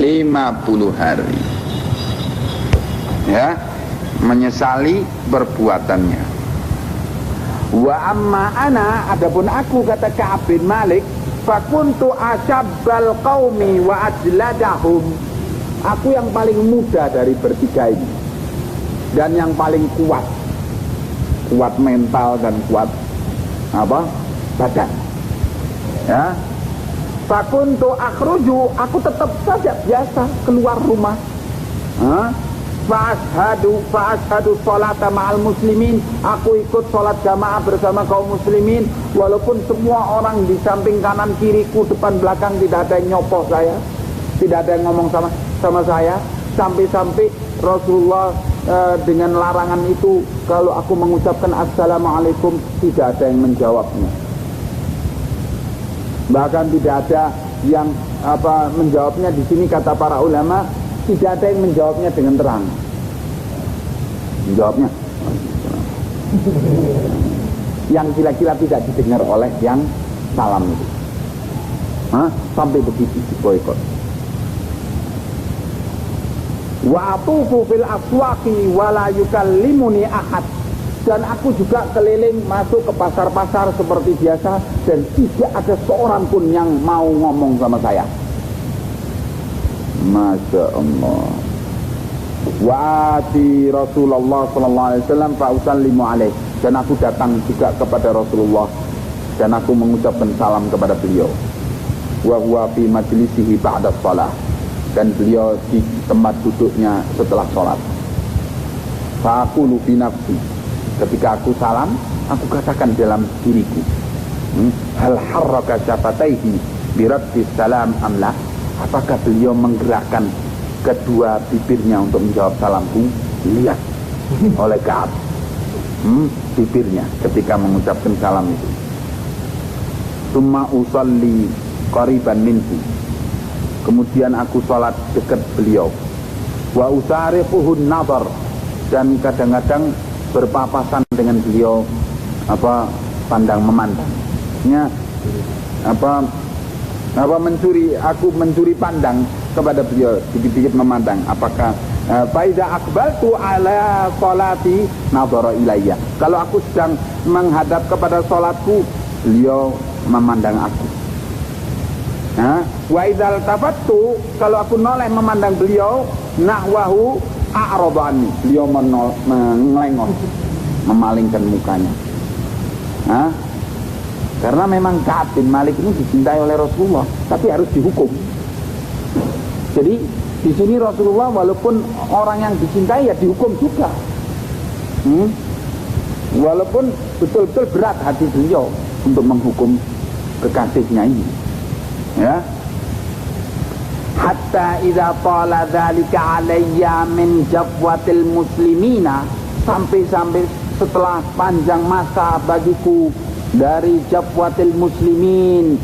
50 hari. Ya, menyesali perbuatannya. Wa amma ana, adapun aku, kata Ka'ab bin Malik, fakuntu asyabbal qaumi wa ajladahum. Aku yang paling muda dari bertiga ini dan yang paling kuat mental dan kuat badan. Ya, fakuntu akhruju, aku tetap saja biasa keluar rumah. Fa'ashadu sholata ma'al muslimin, aku ikut sholat jamaah bersama kaum muslimin, walaupun semua orang di samping kanan kiriku, depan belakang tidak ada yang nyopoh saya, tidak ada yang ngomong sama saya, sampai-sampai Rasulullah dengan larangan itu, kalau aku mengucapkan assalamualaikum, tidak ada yang menjawabnya. Bahkan tidak ada yang menjawabnya. Di sini kata para ulama, tidak ada yang menjawabnya dengan terang. Menjawabnya yang kira-kira tidak didengar oleh yang salam itu. Sampai begitu diboikot. Wa atufu fil aswaqi wa la yukallimuni ahad. Dan aku juga keliling masuk ke pasar-pasar seperti biasa, dan tidak ada seorang pun yang mau ngomong sama saya. Masya Allah. Wa'ati Rasulullah sallallahu alaihi wasallam fa'usallimu alaih. Dan aku datang juga kepada Rasulullah dan aku mengucapkan salam kepada beliau. Wa huwa fi majlisihi ba'da shalah, dan beliau di tempat duduknya setelah sholat. Fa'aqulu fi nafsi, ketika aku salam, aku katakan dalam diriku, hal harraka syafataihi biraddis salam amla. Apakah beliau menggerakkan kedua bibirnya untuk menjawab salamku? Lihat oleh Ka'ab, bibirnya ketika mengucapkan salam itu. Summa usalli qariban minhu, kemudian aku sholat dekat beliau. Wa usarifuhun nazar, dan kadang-kadang berpapasan dengan beliau, pandang memandangnya, aku mencuri pandang kepada beliau, dikit-dikit memandang. Apakah faida aqbaltu ala sholati nadhara ilayya, kalau aku sedang menghadap kepada sholatku, beliau memandang aku. Wa idzal tafattu, kalau aku noleh memandang beliau, nahwahu a'rada anni, beliau mengelengos, memalingkan mukanya. Karena memang Ka'ab bin Malik ini dicintai oleh Rasulullah, tapi harus dihukum. Jadi di sini Rasulullah walaupun orang yang dicintai ya dihukum juga. Walaupun betul-betul berat hati beliau untuk menghukum kekasihnya ini. Ya. Hatta idza tala dzalika alayya min jabwatil muslimina, sampai setelah panjang masa bagiku dari jabwatil muslimin,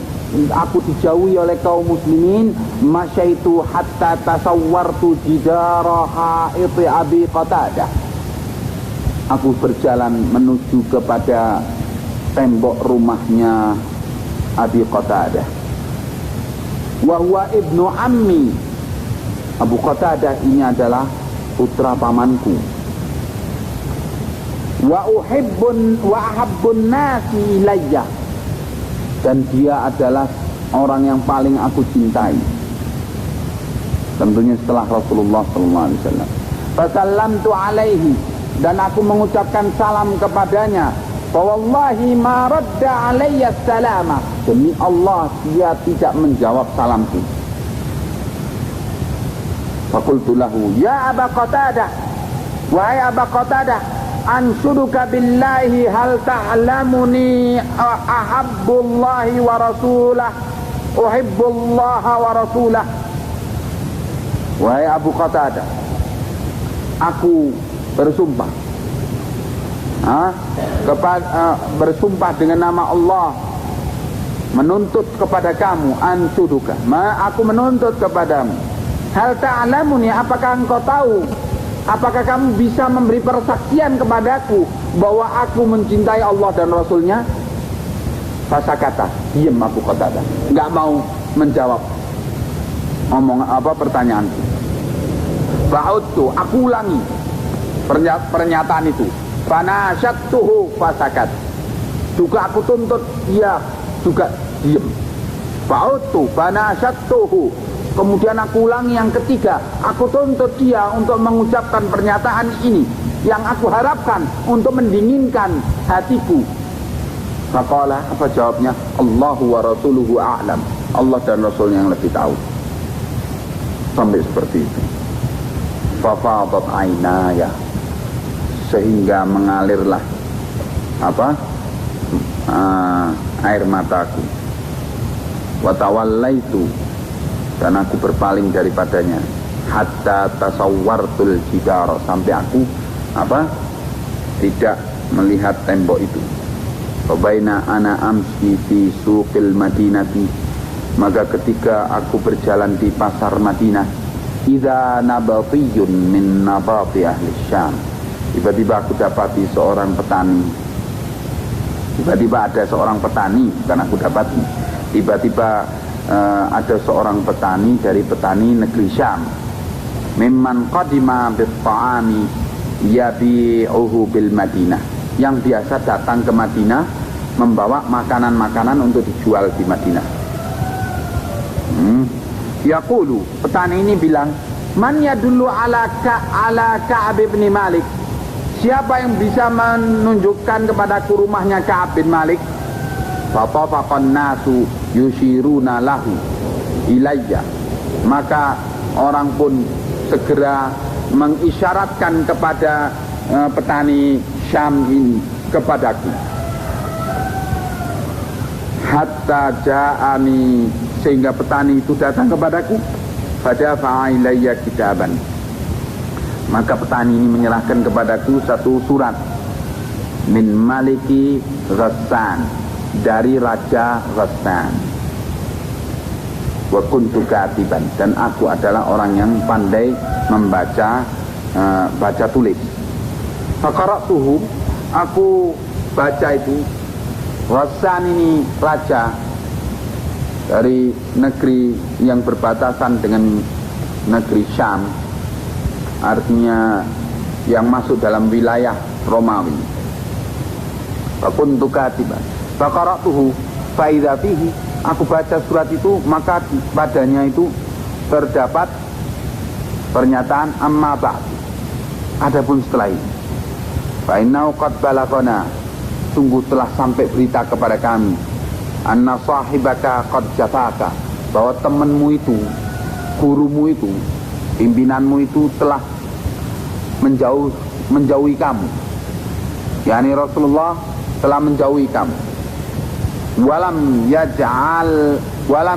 aku dijauhi oleh kaum muslimin, masyaitu hatta tasawwartu jidara ha'iti Abi Qatadah, aku berjalan menuju kepada tembok rumahnya Abi Qatadah. Wa huwa ibnu ammi, Abu Qatadah ini adalah putra pamanku. Wa ahabbun nasi ilayya, dan dia adalah orang yang paling aku cintai, tentunya setelah Rasulullah sallallahu alaihi wasallam. Fasallamtu alaihi, dan aku mengucapkan salam kepadanya. Fa wallahi ma radda alayya salama, demi Allah dia tidak menjawab salamku. Faqultu lahu ya Aba Qatadah, wahai Aba Qatadah, anshuduka billahi hal ta'lamuni ahabbullahi wa rasulah, uhibbullaha wa rasulah. Wahai Abu Qatadah, aku bersumpah, bersumpah dengan nama Allah, menuntut kepada kamu, anshuduka, aku menuntut kepadamu, hal ta'lamuni, apakah engkau tahu, apakah kamu bisa memberi persaksian kepadaku bahwa aku mencintai Allah dan Rasulnya? Fasakata, diam Abu Qatadah, nggak mau menjawab. pertanyaanku. Fa'udtu, aku ulangi pernyataan itu. Fanasyattuhu fasakat. Juga aku tuntut dia juga diam. Fa'udtu fanasyattuhu. Kemudian aku ulangi yang ketiga, aku tuntut dia untuk mengucapkan pernyataan ini yang aku harapkan untuk mendinginkan hatiku. Faqala, apa jawabnya? Allahu wa rasuluhu a'lam. Allah dan Rasulnya yang lebih tahu. Sampai seperti itu. Fafadat aynaya, sehingga mengalirlah air mataku. Wa tawallaitu, dan aku berpaling daripadanya. Hatta tasawwartul jidara, sampai aku tidak melihat tembok itu. Fabaina ana amsi fi suqil madinati, maka ketika aku berjalan di pasar Madinah, idza nabatiyun min nabati ahli Syam, tiba-tiba aku dapati seorang petani. Tiba-tiba ada seorang petani, bukan aku dapati. Tiba-tiba ada seorang petani dari petani negeri Syam. Mimman qadima bit-ta'ami yabi'uhu bil Madinah, yang biasa datang ke Madinah membawa makanan-makanan untuk dijual di Madinah. Yaqulu, petani ini bilang, man yadullu ala Ka'ab bin Malik, siapa yang bisa menunjukkan kepadaku rumahnya Ka'ab bin Malik? Fatafaqan nasu yushiruna lahu ilayya, maka orang pun segera mengisyaratkan kepada petani Syam ini kepadaku. Hatta ja'ani, sehingga petani itu datang kepadaku. Fadafa'a ilayya kitaban, maka petani ini menyerahkan kepadaku satu surat. Min maliki Ghassan, dari Raja Ghassan. Wa kuntu katiban, dan aku adalah orang yang pandai membaca baca tulis. Faqara'tuhu, aku baca itu. Ghassan ini raja dari negeri yang berbatasan dengan negeri Syam, artinya yang masuk dalam wilayah Romawi. Fakuntu katiban faqara'tuhu fa idza fihi, aku baca surat itu, maka padanya itu terdapat pernyataan amma ba'd, adapun setelah ini. Fa innahu qad balaghana, sungguh telah sampai berita kepada kami, anna sahibaka qad jafaka, bahwa temanmu itu, gurumu itu, pimpinanmu itu telah menjauhi kamu. Yani Rasulullah telah menjauhi kamu. Walam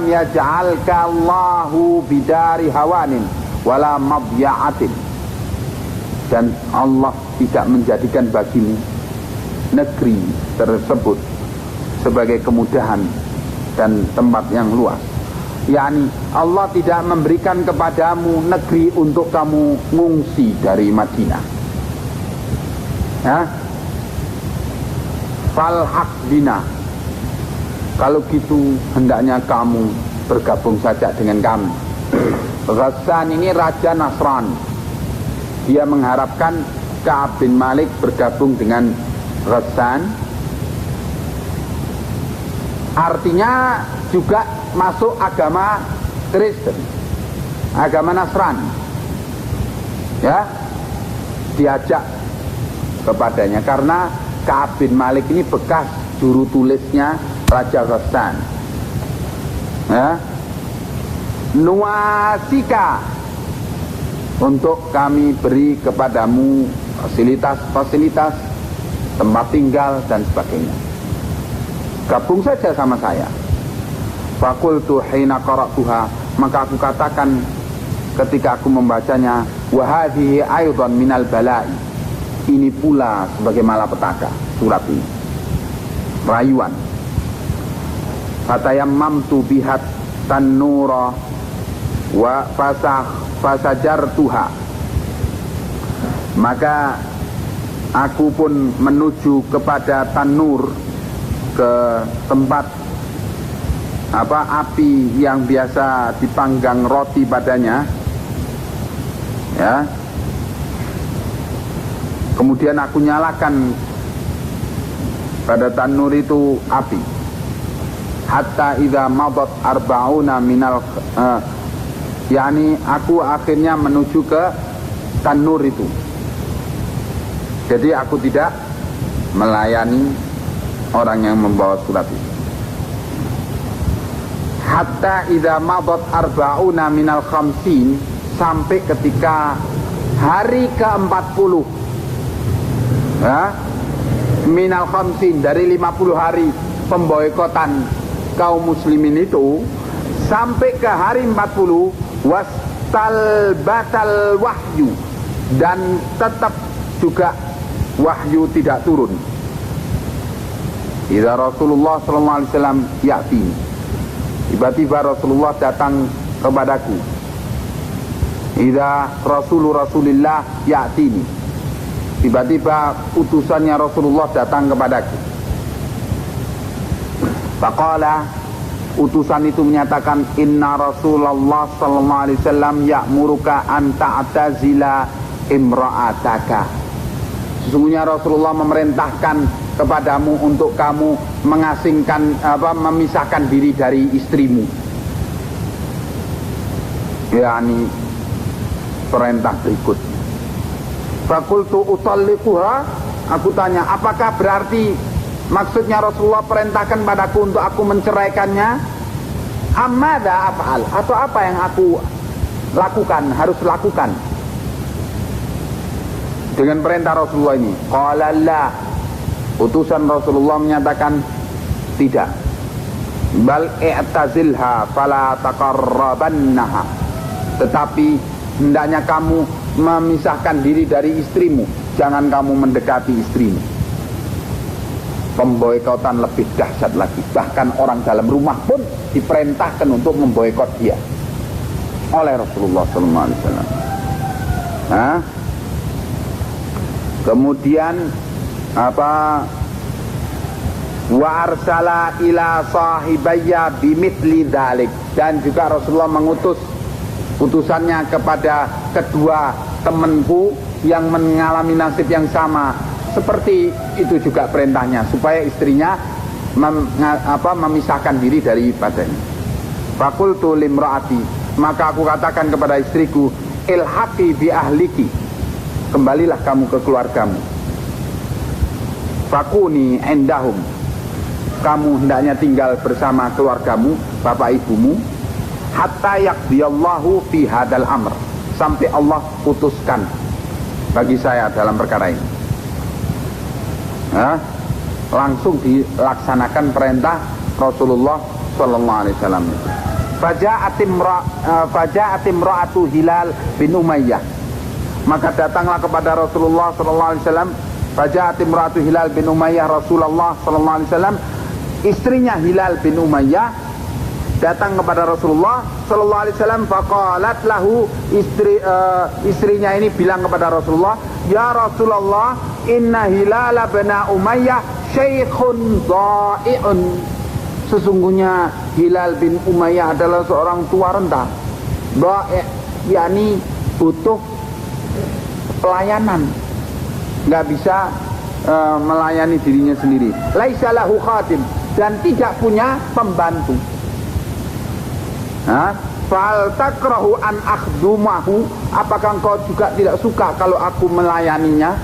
yaj'alka Allahu bidari hawanin wala madya'atin, dan Allah tidak menjadikan bagimu negeri tersebut sebagai kemudahan dan tempat yang luas. Yani Allah tidak memberikan kepadamu negeri untuk kamu ngungsi dari Madinah. Ya, falhaq bina, kalau gitu hendaknya kamu bergabung saja dengan kami. Ghassan ini raja Nasrani, dia mengharapkan Ka'ab bin Malik bergabung dengan Ghassan, artinya juga masuk agama Kristen, agama Nasrani. Ya, diajak kepadanya karena Ka'ab bin Malik ini bekas juru tulisnya Raja Ghassan. Ya, nuasika, untuk kami beri kepadamu fasilitas tempat tinggal dan sebagainya. Gabung saja sama saya. Fakultu hina qara'tuha, maka aku katakan ketika aku membacanya, wa hadhihi aidan minal bala'i, ini pula sebagai malapetaka surat ini, rayuan. Fatayammamtu bihat tanura wa fasajartuha, maka aku pun menuju kepada tanur, ke tempat api yang biasa dipanggang roti padanya, ya. Kemudian aku nyalakan pada tanur itu api. Hatta idza madat arba'una minal yakni aku akhirnya menuju ke tanur itu. Jadi aku tidak melayani orang yang membawa surat itu. Hatta idza madat arba'una minal khamsin, sampai ketika hari ke-40, ya, minal khamsin, dari 50 hari pemboikotan kaum muslimin itu, sampai ke hari 40, wastalbatal wahyu, dan tetap juga wahyu tidak turun. Idza Rasulullah sallallahu alaihi wasallam ya'ti, tiba-tiba Rasulullah datang kepadaku. Idza Rasulullah ya'tini, tiba-tiba utusannya Rasulullah datang kepadaku. Faqala, utusan itu menyatakan, inna Rasulullah sallallahu alaihi wasallam ya'muruka an ta'tazila imra'ataka. Sesungguhnya Rasulullah memerintahkan kepadamu untuk kamu mengasingkan memisahkan diri dari istrimu. Yani perintah berikut. Fakultu utalliquha, aku tanya, apakah berarti maksudnya Rasulullah perintahkan padaku untuk aku menceraikannya? Amada af'al, atau apa yang aku lakukan, harus lakukan dengan perintah Rasulullah ini? Qala la, utusan Rasulullah menyatakan tidak. Bal i'tazilha fala taqarrabannaha, tetapi hendaknya kamu memisahkan diri dari istrimu, jangan kamu mendekati istrimu. Pemboikotan lebih dahsyat lagi, bahkan orang dalam rumah pun diperintahkan untuk memboikot dia oleh Rasulullah SAW. Nah, kemudian wa arsala ila sahibayya bimithli dzalik, dan juga Rasulullah mengutus utusannya kepada kedua temanku yang mengalami nasib yang sama seperti itu juga perintahnya, supaya istrinya memisahkan diri daripadanya. Fakultu limraati, maka aku katakan kepada istriku, ilhaqi bi ahliki, kembalilah kamu ke keluargamu. Fakuni indahum, kamu hendaknya tinggal bersama keluargamu, bapak ibumu, hatta yaqdiyallahu fi hadal amr, sampai Allah putuskan bagi saya dalam perkara ini. Nah, langsung dilaksanakan perintah Rasulullah sallallahu alaihi wasallam. Faja'at imra'atu Hilal bin Umayyah, maka datanglah kepada Rasulullah sallallahu alaihi wasallam. Faja'at imra'atu Hilal bin Umayyah Rasulullah sallallahu alaihi wasallam, istrinya Hilal bin Umayyah datang kepada Rasulullah sallallahu alaihi wasallam. Faqalat lahu, istrinya ini bilang kepada Rasulullah, ya Rasulullah, inna Hilal bin Umayyah syaikhun dha'i'un, sesungguhnya Hilal bin Umayyah adalah seorang tua renta. Dha'i', yakni butuh pelayanan, nggak bisa melayani dirinya sendiri. Laisa lahu khadim, dan tidak punya pembantu. Fal takrahu an akhdumahu, apakah engkau juga tidak suka kalau aku melayaninya?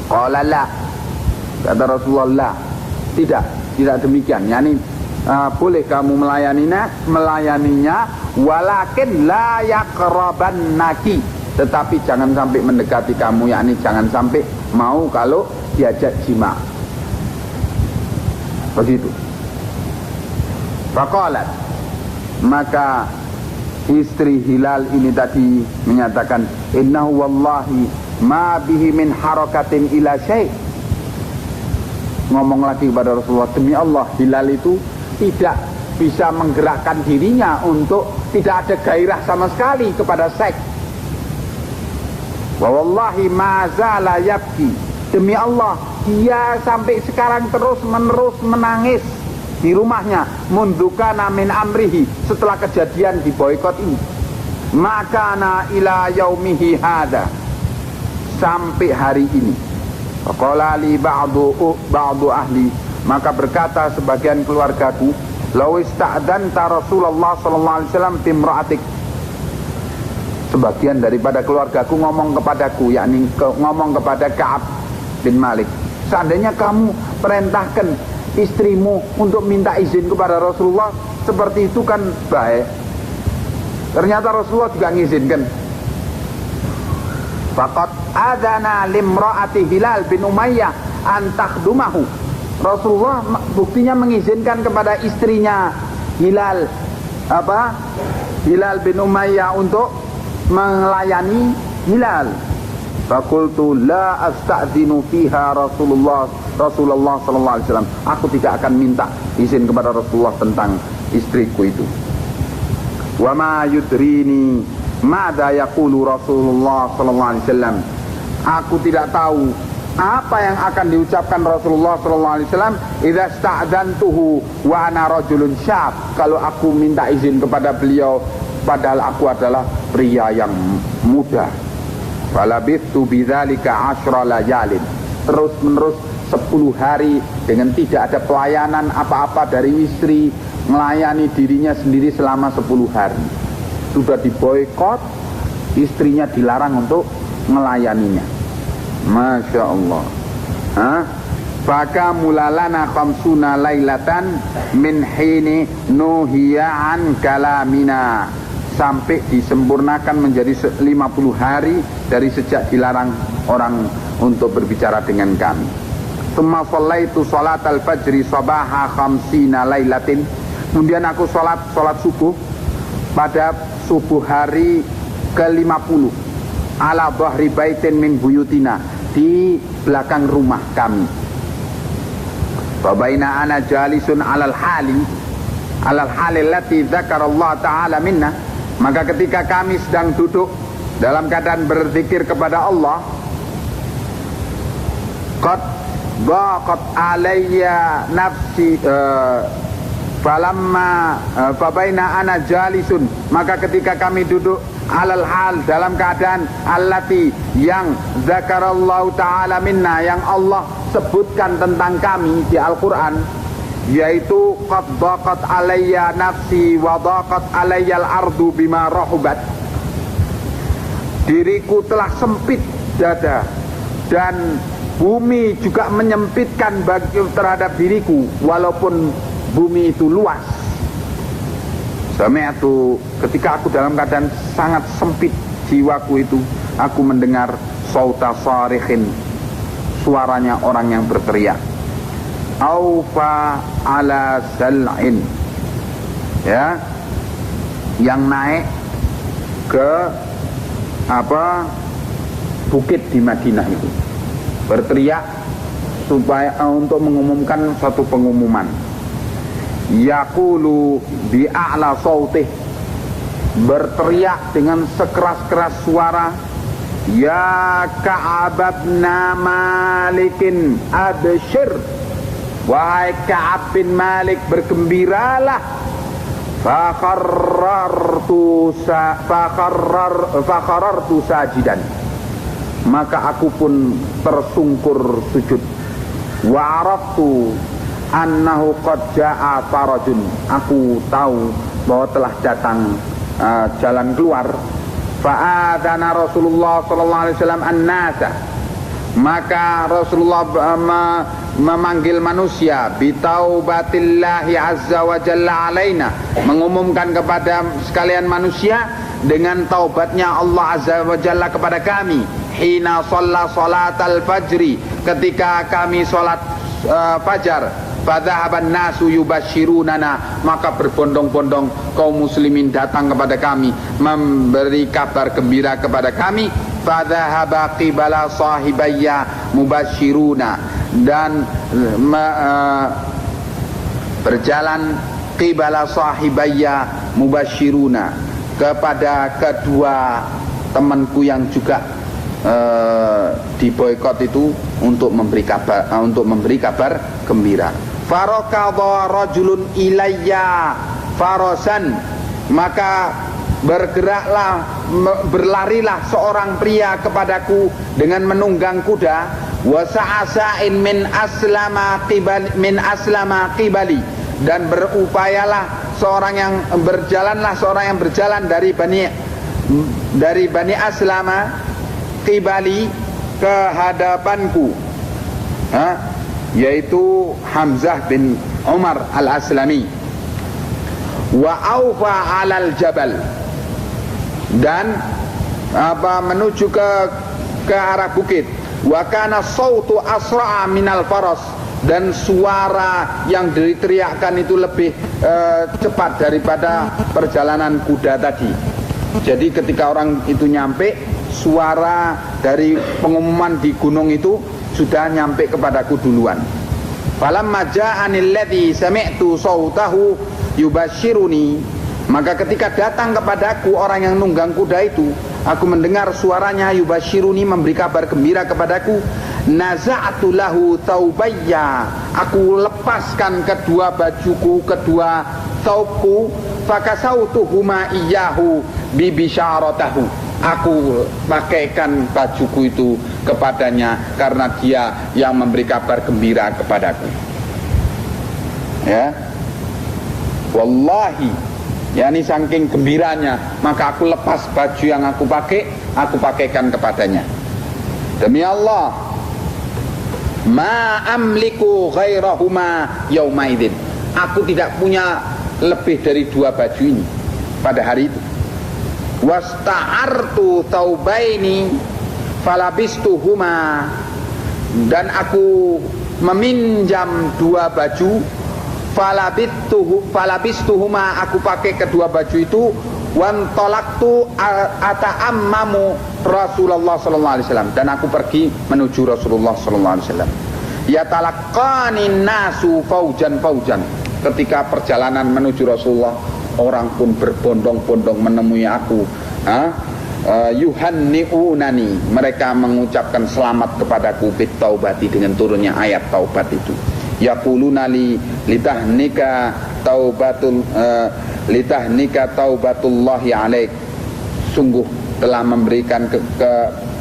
Qala la, kata Rasulullah, tidak demikian. Yani boleh kamu melayaninya, walakin la yaqrabannaki, tetapi jangan sampai mendekati kamu, yakni jangan sampai mau kalau diajak jima. Begitu. Faqalat, maka istri Hilal ini tadi menyatakan, innahu wallahi ma bihi min harakatin ila syai'. Ngomong lagi kepada Rasulullah, demi Allah, Hilal itu tidak bisa menggerakkan dirinya untuk, tidak ada gairah sama sekali kepada seks. Wa wallahi ma zala yabki, demi Allah dia sampai sekarang terus menerus menangis di rumahnya, mundukana min amrihi, setelah kejadian di boikot ini, makana ila yaumihi hada, sampai hari ini. Faqala li ba'du ahli, maka berkata sebagian keluargaku, law ista'danta Rasulullah sallallahu alaihi wasallam timra'atik, sebagian daripada keluargaku ngomong kepadaku, yakni ngomong kepada Ka'ab bin Malik, seandainya kamu perintahkan istrimu untuk minta izin kepada Rasulullah, seperti itu kan baik. Ternyata Rasulullah juga ngizinkan. Faqad adana limra'ati Hilal bin Umayyah an takhdumahu. Rasulullah buktinya mengizinkan kepada istrinya Hilal bin Umayyah untuk melayani Hilal. Faqultu la asta'dinu fiha Rasulullah sallallahu alaihi wasallam. Aku tidak akan minta izin kepada Rasulullah tentang istriku itu. Wa ma yudrini madza yaqulu Rasulullah sallallahu alaihi wasallam. Aku tidak tahu apa yang akan diucapkan Rasulullah sallallahu alaihi wasallam idza sta'dzantuhu wa ana rajulun syab, kalau aku minta izin kepada beliau padahal aku adalah pria yang muda. Falabithu bidzalika 10 layalin, terus menerus 10 hari dengan tidak ada pelayanan apa-apa dari istri, melayani dirinya sendiri selama 10 hari. Sudah diboikot, istrinya dilarang untuk melayaninya. Masya Allah. Faka mulalana khamsuna lailatan min hini nuhiya an kalamina, sampai disempurnakan menjadi 50 hari dari sejak dilarang orang untuk berbicara dengan kami. Tsumma shallaitu salatal fajri sabaha khamsina lailatin, kemudian aku salat subuh pada subuh hari ke-50 ala dhahri baitin min buyutina, di belakang rumah kami. Fa baina ana jalisun alal hali allati dzakarallahu ta'ala minna, maka ketika kami sedang duduk dalam keadaan berzikir kepada Allah, qad dhaqat alayya nafsi falamma fabaina ana jalisun, maka ketika kami duduk alal hal, dalam keadaan allati, yang zakarallahu ta'ala minna, yang Allah sebutkan tentang kami di Al-Quran, yaitu qad dhaqat alayya nafsi wa dhaqat alayya al-ardu bima rahubat, diriku telah sempit dada dan bumi juga menyempitkan terhadap diriku walaupun bumi itu luas. Sami'tu, ketika aku dalam keadaan sangat sempit jiwaku itu, aku mendengar sauta sarikhin, suaranya orang yang berteriak, aufa ala sal'in, ya, yang naik ke bukit di Madinah itu, berteriak supaya untuk mengumumkan satu pengumuman. Yaqulu bi'a'la sautih, berteriak dengan sekeras-keras suara, ya Ka'ab bin Malikin abshir, wahai Ka'ab bin Malik, bergembiralah. Fakharartu sajidan, maka aku pun tersungkur sujud. Wa araftu annahu qad jaa farajun, aku tahu bahwa telah datang jalan keluar. Fa'adana Rasulullah sallallahu alaihi wasallam an-nasa, maka Rasulullah memanggil manusia, bitaubatillahi azza wa jalla alaina, mengumumkan kepada sekalian manusia dengan taubatnya Allah azza wa jalla kepada kami. Hina shalla salatal fajri, ketika kami salat fajar. Fadhahaban nasu yubashirunana, maka berbondong-bondong kaum muslimin datang kepada kami memberi kabar gembira kepada kami. Fadhahaba qibala sahibayya mubashiruna, dan berjalan qibala sahibayya mubashiruna, kepada kedua temanku yang juga diboikot itu untuk memberi kabar gembira. Farakadha rajulun ilayya farasan, maka berlarilah seorang pria kepadaku dengan menunggang kuda. Wa sa'asain min aslama qibali, dan berupayalah seorang yang berjalan dari Bani Aslama qibali ke hadapanku, yaitu Hamzah bin Umar al-Aslami. Wa aufa 'alal jabal, dan menuju ke arah bukit. Wa kana sautu asra'a minal faras, dan suara yang diteriakkan itu lebih cepat daripada perjalanan kuda tadi. Jadi ketika orang itu nyampe, suara dari pengumuman di gunung itu sudah nyampe kepadaku duluan. Falamma ja'anil ladzi sami'tu sautahu yubashiruni, maka ketika datang kepadaku orang yang nunggang kuda itu, aku mendengar suaranya yubashiruni, memberi kabar gembira kepadaku. Naza'tu lahu taubayya, aku lepaskan kedua bajuku, kedua taubku. Fakasautuhuma iyyahu bibisyaratahu, aku pakaikan bajuku itu kepadanya karena dia yang memberi kabar gembira kepadaku. Ya, wallahi, yakni saking gembiranya, maka aku lepas baju yang aku pakaikan kepadanya. Demi Allah, ma amliku ghairahuma yaumaidin, aku tidak punya lebih dari dua baju ini pada hari itu. Wasta'artu taubaini falabistuhuma, dan aku meminjam dua baju. Falabistuhuma, aku pakai kedua baju itu. Wantolaktu ata'ammamu Rasulullah sallallahu alaihi wasallam, dan aku pergi menuju Rasulullah sallallahu alaihi wasallam. Yatalaqqani nasu faujan. Ketika perjalanan menuju Rasulullah, orang pun berbondong-bondong menemui aku. Yuhanni'unani, mereka mengucapkan selamat kepadaku bitaubati, dengan turunnya ayat taubat itu. Yaquluna litahnika taubatullahi alaik, sungguh telah memberikan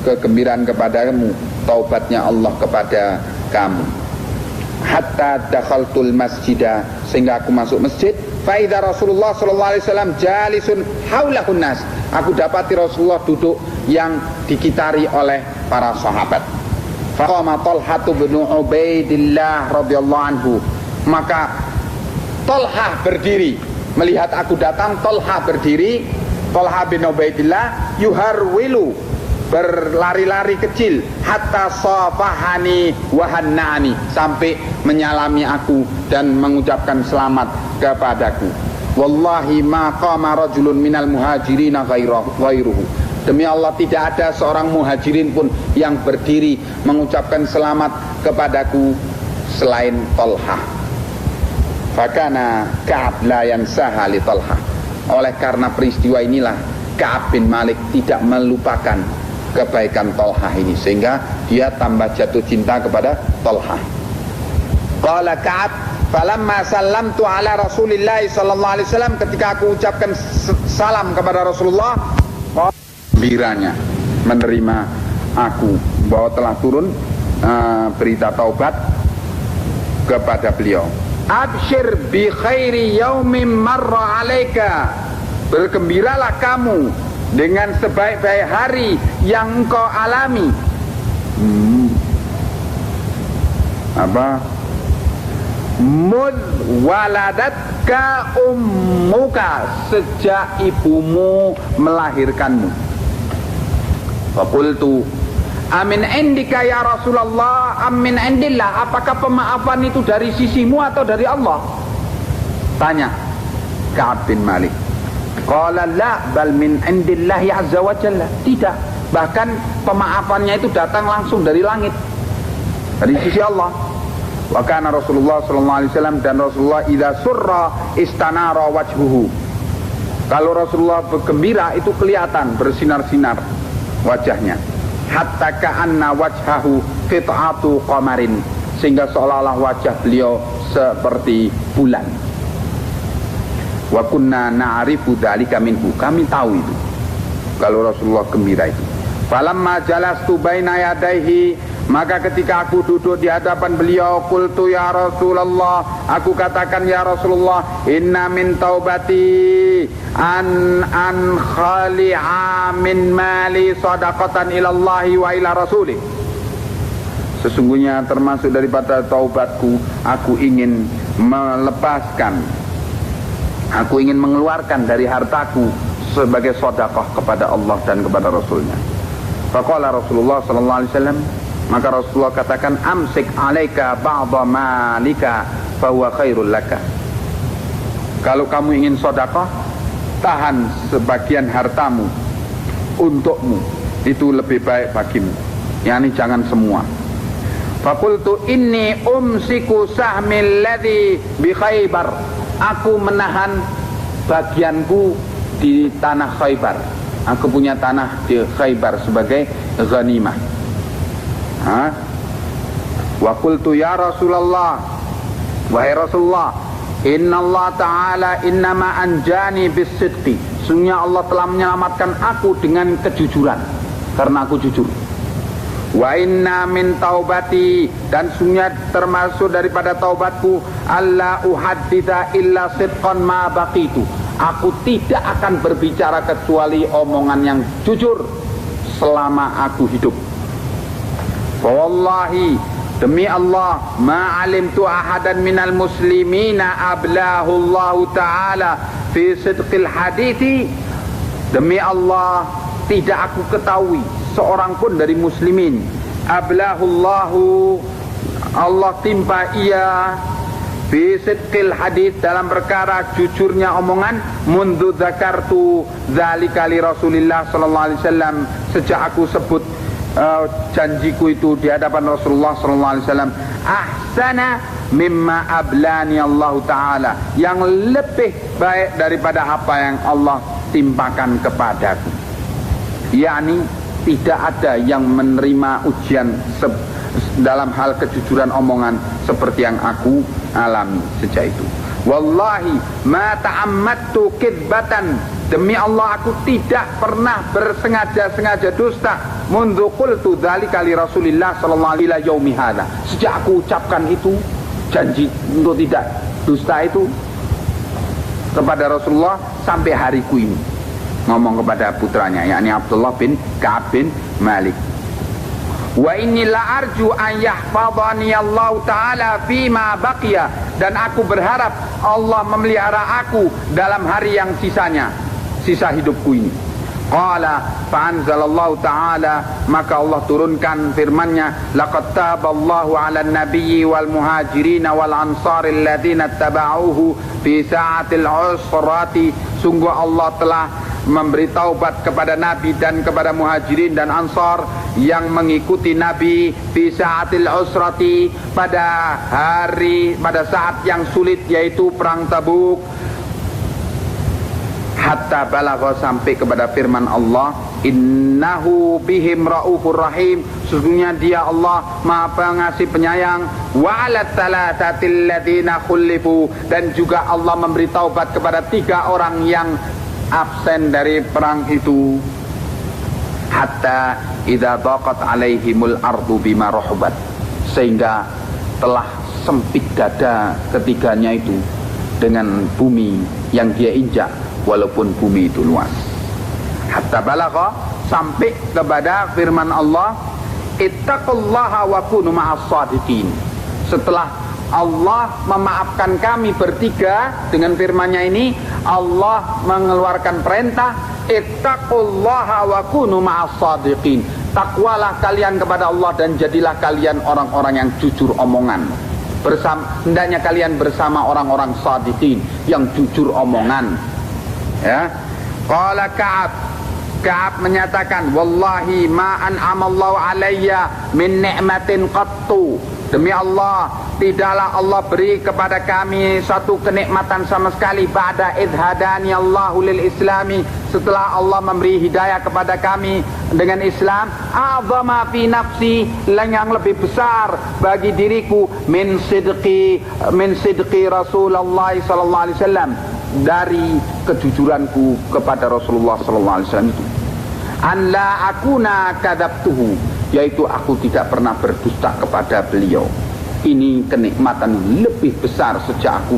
kegembiraan kepadamu taubatnya Allah kepada kamu. Hatta dakhaltul masjidah, sehingga aku masuk masjid. Fa idza Rasulullah sallallahu alaihi wasallam jalisun haulahun nas, aku dapati Rasulullah duduk yang dikitari oleh para sahabat. Faqama Talha bin Ubaidillah radhiyallahu anhu, maka Talha berdiri melihat aku datang. Talha berdiri, Talha bin Ubaidillah yuharwilu, berlari-lari kecil, hatta safahani wahannani, sampai menyalami aku dan mengucapkan selamat kepadaku. Wallahi ma qama rajulun minal muhajirin ghairuhu, demi Allah tidak ada seorang muhajirin pun yang berdiri mengucapkan selamat kepadaku selain Talha. Fakana Ka'ab la yansaha li Talha, oleh karena peristiwa inilah Ka'ab bin Malik tidak melupakan kebaikan Talha ini, sehingga dia tambah jatuh cinta kepada Talha. Qala Ka'ab falamma sallamtu ala Rasulillah sallallahu alaihi wasallam, ketika aku ucapkan salam kepada Rasulullah, gembiranya menerima aku bahwa telah turun berita taubat kepada beliau. Abshir bi khairi yaumin marra alaika, bergembiralah kamu dengan sebaik-baik hari yang engkau alami. Mud waladatka ummuka, sejak ibumu melahirkanmu. Faqultu amin indika ya Rasulullah amin indillah, apakah pemaafan itu dari sisimu atau dari Allah? Tanya Ka'ab bin Malik. Qala la bal min indillahi azza wa jalla, tidak, bahkan pemaafannya itu datang langsung dari langit, dari sisi Allah. Wa kana Rasulullah sallallahu alaihi wasallam, dan Rasulullah idza surra istanara wajhuhu, kalau Rasulullah bergembira itu kelihatan bersinar-sinar wajahnya. Hatta ka'anna wajhahu qit'atu qamarin, sehingga seolah-olah wajah beliau seperti bulan. Wa kunna na'rifu dzalika minhu, kami tahu itu kalau Rasulullah gembira itu. Falamma jalastu baina yadaihi, maka ketika aku duduk di hadapan beliau, qultu ya Rasulullah, aku katakan ya Rasulullah, inna min taubati an khali'a min mali sadaqatan ilallahi wa ila rasulih. Sesungguhnya termasuk daripada taubatku, aku ingin melepaskan, aku ingin mengeluarkan dari hartaku sebagai sedekah kepada Allah dan kepada Rasulnya. Faqala Rasulullah sallallahu alaihi wasallam, maka Rasulullah katakan, amsik alaika ba'dha malika fahuwa khairul laka. Kalau kamu ingin sedekah, tahan sebagian hartamu untukmu, itu lebih baik bagimu, yakni jangan semua. Faqultu inni umsiku sahmil ladzi bi Khaybar, aku menahan bagianku di tanah Khaybar. Aku punya tanah di Khaybar sebagai ghanimah. Wa qultu ya Rasulullah, wahai Rasulullah, inna Allah ta'ala innama anjani bisidqi, sungguhnya Allah telah menyelamatkan aku dengan kejujuran, karena aku jujur. Wa inna min taubati, dan sungguhnya termasuk daripada taubatku, alla uhadditha illa sidqan ma baqitu, aku tidak akan berbicara kecuali omongan yang jujur selama aku hidup. Wallahi, demi Allah, ma alimtu ahadan minal muslimina ablahu Allah ta'ala fi sidqil hadithi, demi Allah, tidak aku ketahui seorang pun dari muslimin ablahullahu, Allah timpa ia fi sidqil hadits, dalam perkara jujurnya omongan, mundu zakartu dzalika li Rasulillah sallallahu alaihi wasallam, sejak aku sebut janjiku itu di hadapan Rasulullah sallallahu alaihi wasallam, ahsana mimma ablani Allah taala, yang lebih baik daripada apa yang Allah timpakan kepadaku. Yakni tidak ada yang menerima ujian dalam hal kejujuran omongan seperti yang aku alami sejak itu. Wallahi ma ta'ammattu kidbatan, demi Allah aku tidak pernah bersengaja-sengaja dusta, mundu qultu dzalika li Rasulillah sallallahu alaihi wasallam yaumi hadza, sejak aku ucapkan itu janji untuk tidak dusta itu kepada Rasulullah sampai hariku ini. Ngomong kepada putranya, yakni Abdullah bin Ka'ab bin Malik. Wa inni la arju an yahfadhani Allah ta'ala fima baqiya, dan aku berharap Allah memelihara aku dalam hari yang sisanya, sisa hidupku ini. Qala fa'anzalallahu ta'ala, maka Allah turunkan firman-Nya, laqad taballahu 'alan nabiyyi wal muhajirin wal ansar alladziina tabauhu fi sa'atil usrati, sungguh Allah telah memberi taubat kepada Nabi dan kepada muhajirin dan ansar yang mengikuti Nabi fi sa'atil usrati, pada saat yang sulit, yaitu perang Tabuk, hatta balagha, sampai kepada firman Allah, innahu bihim raufur rahim, sesungguhnya dia Allah Maha Pengasih Penyayang, wa 'alat thalathatil ladzina khulifu, dan juga Allah memberi taubat kepada 3 orang yang absen dari perang itu, hatta idza daqat alaihimul ardu bima rahubat, sehingga telah sempit dada ketiganya itu dengan bumi yang dia injak, walaupun bumi itu luas. Hatta balagha, sampai kepada firman Allah, ittaqullaha wa kunu ma'as shadiqin. Setelah Allah memaafkan kami bertiga dengan firman-Nya ini, Allah mengeluarkan perintah, ittaqullaha wa kunu ma'as shadiqin, takwalah kalian kepada Allah dan jadilah kalian orang-orang yang jujur omongan. Hendaknya kalian bersama orang-orang shadiqin, yang jujur omongan. Ya. Qala Ka'ab menyatakan, wallahi ma an'amallahu alayya min ni'matin qattu, demi Allah tidaklah Allah beri kepada kami satu kenikmatan sama sekali ba'da idhadani Allahu lil islami, setelah Allah memberi hidayah kepada kami dengan Islam, a'zama fi nafsi, yang lebih besar bagi diriku min sidqi Rasulullah sallallahu alaihi wasallam, dari kejujuranku kepada Rasulullah sallallahu alaihi wasallam itu. An la akuna kadzabtuhu, yaitu aku tidak pernah berdusta kepada beliau. Ini kenikmatan lebih besar sejak aku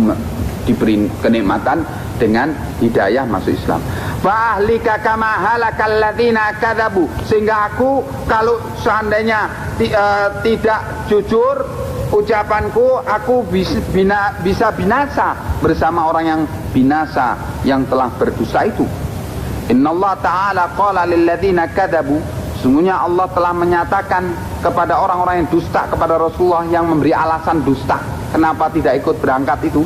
diberi kenikmatan dengan hidayah masuk Islam. Fa ahlika kama halakal ladzina kadzabu, sehingga aku kalau seandainya tidak jujur ucapanku, aku bisa binasa bersama orang yang binasa, yang telah berdosa itu. Innallaha ta'ala qala lil ladzina kadzabu, sungguhnya Allah telah menyatakan kepada orang-orang yang dusta kepada Rasulullah, yang memberi alasan dusta kenapa tidak ikut berangkat itu.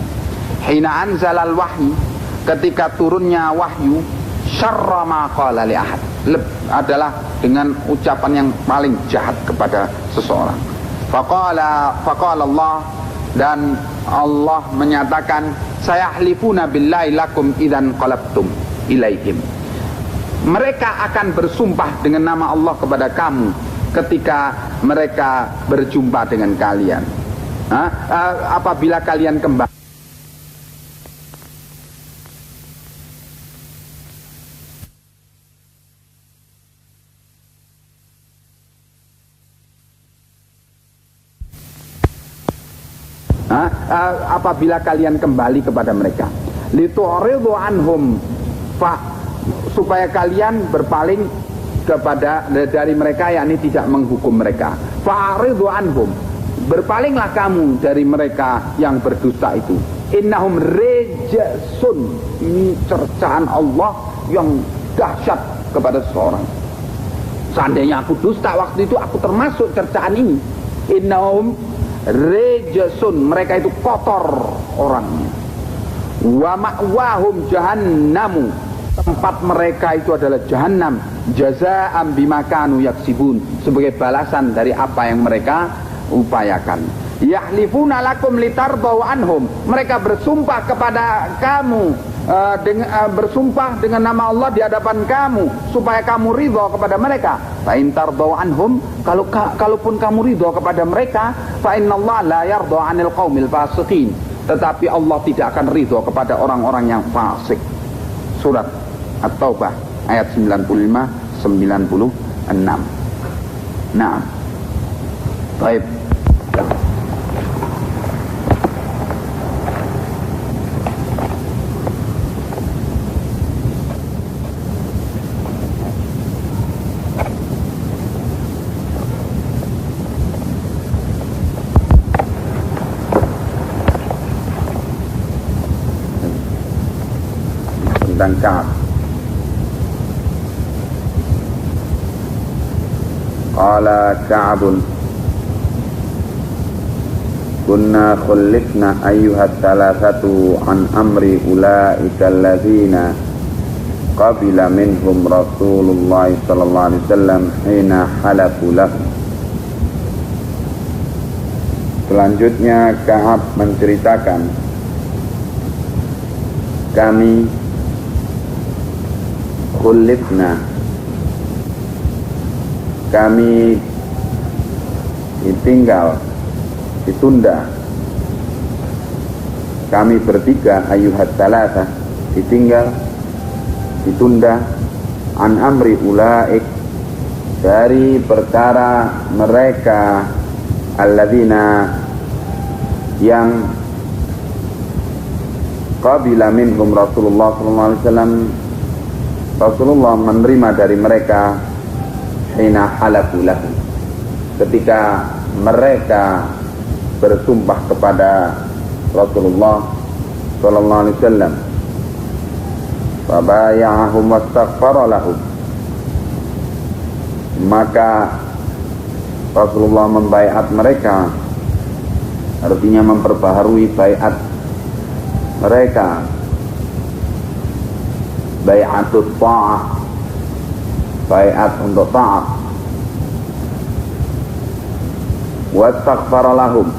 Hina anzalal wahyi, ketika turunnya wahyu, syarra ma qala li ahad, adalah dengan ucapan yang paling jahat kepada seseorang. Faqala Allah, dan Allah menyatakan, sayahlifuna billahi lakum idzan qalabtum ilaihim, mereka akan bersumpah dengan nama Allah kepada kamu ketika mereka berjumpa dengan kalian. Apabila kalian kembali. Apabila kalian kembali kepada mereka, litu'ridu anhum, supaya kalian berpaling kepada dari mereka, yakni tidak menghukum mereka. Fa'ridu anhum, berpalinglah kamu dari mereka yang berdusta itu. Innahum rejsun, ini cercaan Allah yang dahsyat kepada seseorang. Seandainya aku dusta waktu itu, aku termasuk cercaan ini. Innahum rejsun, mereka itu kotor orangnya. Wa ma'wahum jahannamu, tempat mereka itu adalah jahannam. Jazaa'an bima kanu yaksibun, sebagai balasan dari apa yang mereka upayakan. Yahlifuna lakum litardau anhum, mereka bersumpah kepada kamu, bersumpah dengan nama Allah di hadapan kamu supaya kamu ridha kepada mereka. Fa in tardau anhum, kalaupun kamu ridha kepada mereka, fa innallaha la yarda 'anil qaumil fasiqin, tetapi Allah tidak akan ridha kepada orang-orang yang fasik. Surat At-Taubah ayat 95-96. Nah, baik. Tentang Ka'ab. Qala Ka'abun, kunna khullifna ayyuhat thalathatu an amri ulaika alladzina qabila minhum Rasulullah sallallahu alaihi wasallam hina halafu lahu. Selanjutnya Ka'ab menceritakan, kami khullifna, kami ditunda, kami bertiga, ayyuhat thalatha, ditunda, an amri ulaik, dari perkara mereka, alladzina, yang qabila minhum Rasulullah sallallahu alaihi wasallam, Rasulullah menerima dari mereka, hina halafu lahu, ketika mereka bersumpah kepada Rasulullah sallallahu alaihi wasallam. Fabaya'ahum wastaghfara lahum, maka Rasulullah membaiat mereka, artinya memperbaharui baiat mereka, bai'atut ta'ah, baiat untuk ta'at. Wastaghfara lahum,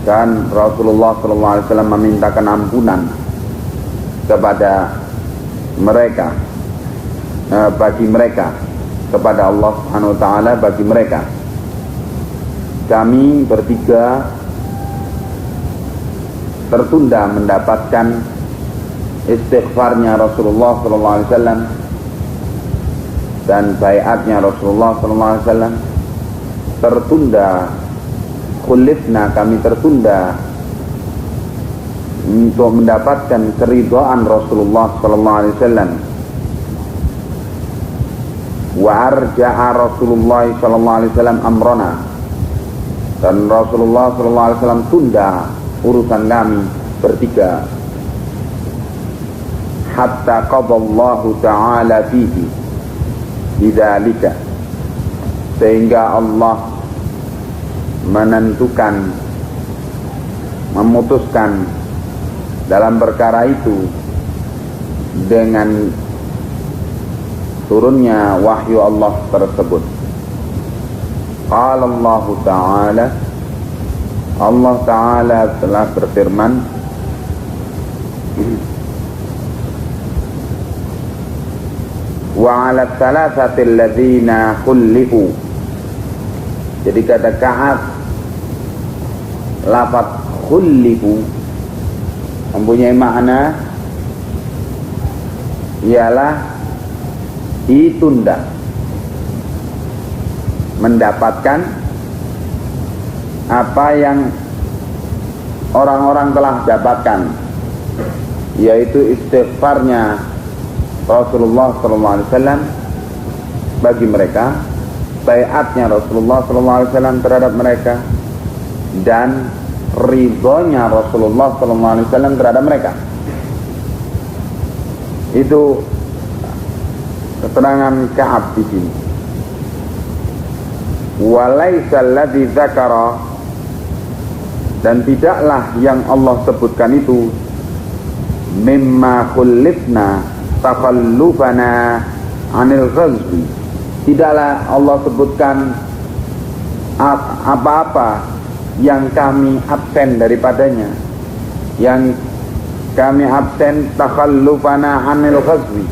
dan Rasulullah SAW memintakan ampunan kepada mereka, bagi mereka, kepada Allah Subhanahu wa taala bagi mereka. Kami bertiga tertunda mendapatkan istighfarnya Rasulullah SAW dan baiatnya Rasulullah SAW. Tertunda, khulifna, kami tertunda untuk mendapatkan keridhaan Rasulullah SAW. Wa arja'a Rasulullah SAW amrona, dan Rasulullah SAW tunda urusan kami bertiga, hatta qadallahu ta'ala fihi bidzalika, sehingga Allah menentukan, memutuskan dalam perkara itu dengan turunnya wahyu Allah tersebut. Qala Allah Ta'ala, Allah Ta'ala telah berfirman, wa 'ala thalathati alladhina khulifu. Jadi kata Ka'ab, lafaz khulifu mempunyai makna ialah ditunda, mendapatkan apa yang orang-orang telah dapatkan, yaitu istighfarnya Rasulullah SAW bagi mereka, baiatnya Rasulullah SAW terhadap mereka, dan ridhonya Rasulullah SAW terhadap mereka. Itu keterangan Ka'ab di sini. Walaisa alladzi dzakara, dan tidaklah yang Allah sebutkan itu mimma khullifna takhallufana 'anil ghazwi. Tidaklah Allah sebutkan apa-apa yang kami absen daripadanya, yang kami absen takhallufana 'anil ghazwi,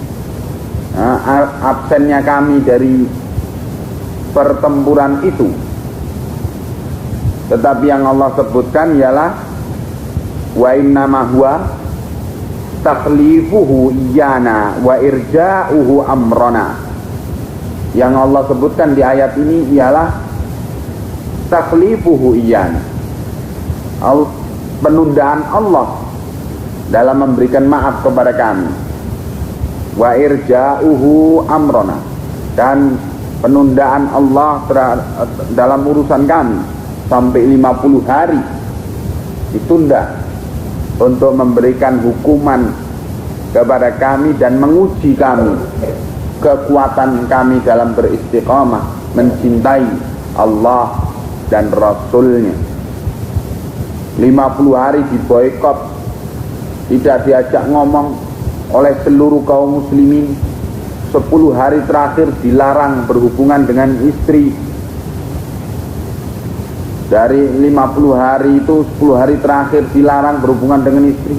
absennya kami dari pertempuran itu. Tetapi yang Allah sebutkan ialah wa innama huwa takhlifuhu iyana wa irja'uhu amrona. Yang Allah sebutkan di ayat ini ialah takhlifuhu iyana, penundaan Allah dalam memberikan maaf kepada kami, wa irja'uhu amrona, dan penundaan Allah dalam urusan kami sampai 50 hari ditunda untuk memberikan hukuman kepada kami dan menguji kami kekuatan kami dalam beristiqamah mencintai Allah dan Rasulnya. 50 hari diboikot, tidak diajak ngomong oleh seluruh kaum muslimin. 10 hari terakhir dilarang berhubungan dengan istri. Dari 50 hari itu 10 hari terakhir dilarang berhubungan dengan istri.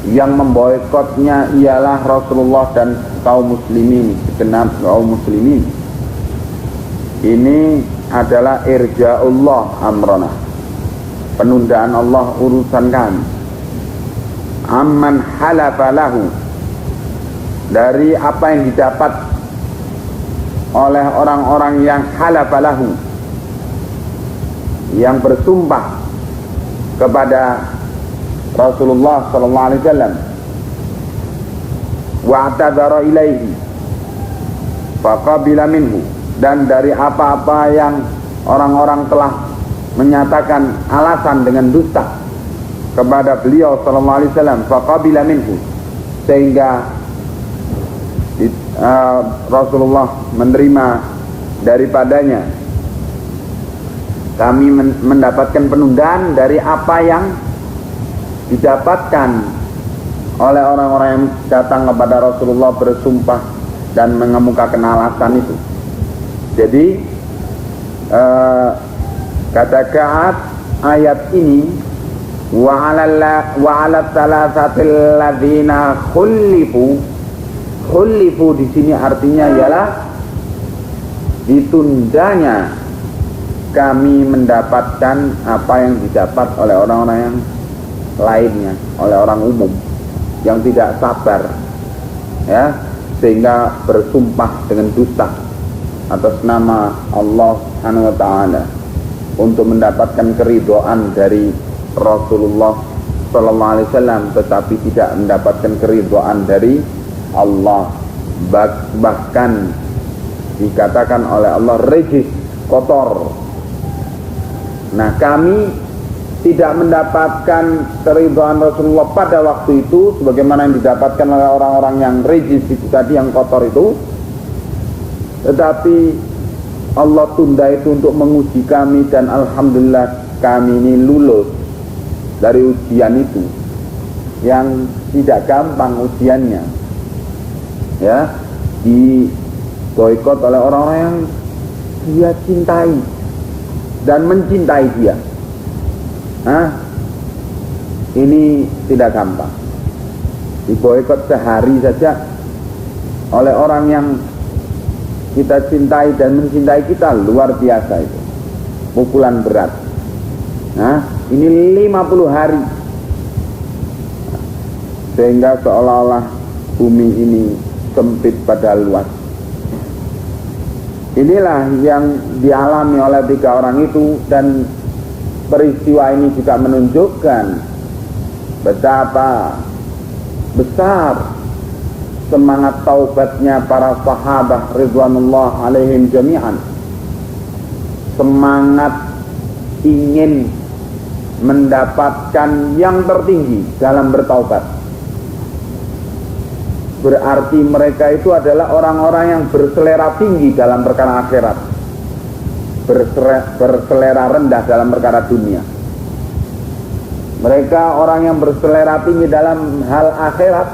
Yang memboikotnya ialah Rasulullah dan kaum muslimin, segenap kaum muslimin. Ini adalah irja'ullah amrona, penundaan Allah urusan kami. Amman halafa lahu, dari apa yang didapat oleh orang-orang yang halafa lahu, yang bersumpah kepada Rasulullah sallallahu alaihi wasallam, wa'tadzara ilaihi faqabila minhu, dan dari apa-apa yang orang-orang telah menyatakan alasan dengan dusta kepada beliau sallallahu alaihi wasallam, faqabila minhu, sehingga Rasulullah menerima daripadanya. Kami mendapatkan penundaan dari apa yang didapatkan oleh orang-orang yang datang kepada Rasulullah bersumpah dan mengemukakan alasan itu. Jadi kata Ka'ab, ayat ini Wa 'ala thalathatil ladzina khulifu di sini artinya ialah ditundanya kami mendapatkan apa yang didapat oleh orang-orang yang lainnya, oleh orang umum yang tidak sabar, ya, sehingga bersumpah dengan dusta atas nama Allah Subhanahu wa taala untuk mendapatkan keridhaan dari Rasulullah sallallahu alaihi wasallam, tetapi tidak mendapatkan keridhaan dari Allah. Bahkan dikatakan oleh Allah rejis, kotor. Nah, kami tidak mendapatkan keridhaan Rasulullah pada waktu itu sebagaimana yang didapatkan oleh orang-orang yang rejis itu tadi, yang kotor itu. Tetapi Allah tunda itu untuk menguji kami, dan alhamdulillah kami ini lulus dari ujian itu yang tidak gampang ujiannya, ya, di boikot oleh orang-orang yang dia cintai dan mencintai dia. Ini tidak gampang. Diboikot sehari saja oleh orang yang kita cintai dan mencintai kita, luar biasa itu, pukulan berat. Ini 50 hari, sehingga seolah-olah bumi ini sempit pada luas. Inilah yang dialami oleh 3 orang itu, dan peristiwa ini juga menunjukkan betapa besar semangat taubatnya para sahabat ridwanullah alaihim jami'an. Semangat ingin mendapatkan yang tertinggi dalam bertaubat. Berarti mereka itu adalah orang-orang yang berselera tinggi dalam perkara akhirat, berselera rendah dalam perkara dunia. Mereka orang yang berselera tinggi dalam hal akhirat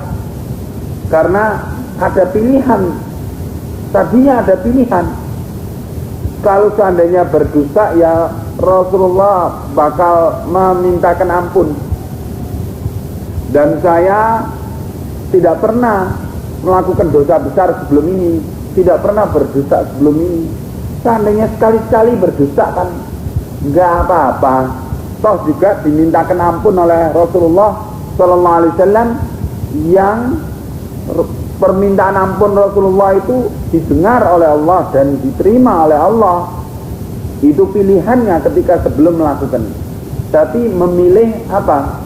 karena ada pilihan. Tadinya ada pilihan. Kalau seandainya berdosa, ya Rasulullah bakal memintakan ampun. Dan saya tidak pernah melakukan dosa besar sebelum ini, tidak pernah berdosa sebelum ini. Seandainya sekali-sekali berdosa kan enggak apa-apa. Toh juga dimintakan ampun oleh Rasulullah sallallahu alaihi wasallam, yang permintaan ampun Rasulullah itu didengar oleh Allah dan diterima oleh Allah. Itu pilihannya ketika sebelum melakukan. Tapi memilih apa?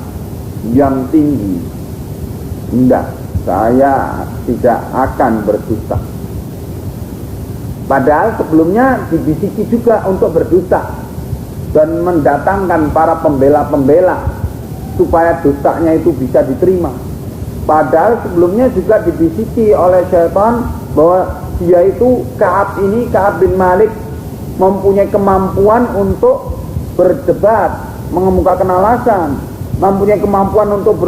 Yang tinggi. Tidak, saya tidak akan berdusta. Padahal sebelumnya dibisiki juga untuk berdusta dan mendatangkan para pembela-pembela supaya dustanya itu bisa diterima. Padahal sebelumnya juga dibisiki oleh syaitan bahwa dia itu Ka'ab bin Malik mempunyai kemampuan untuk berdebat, mengemukakan alasan, mempunyai kemampuan untuk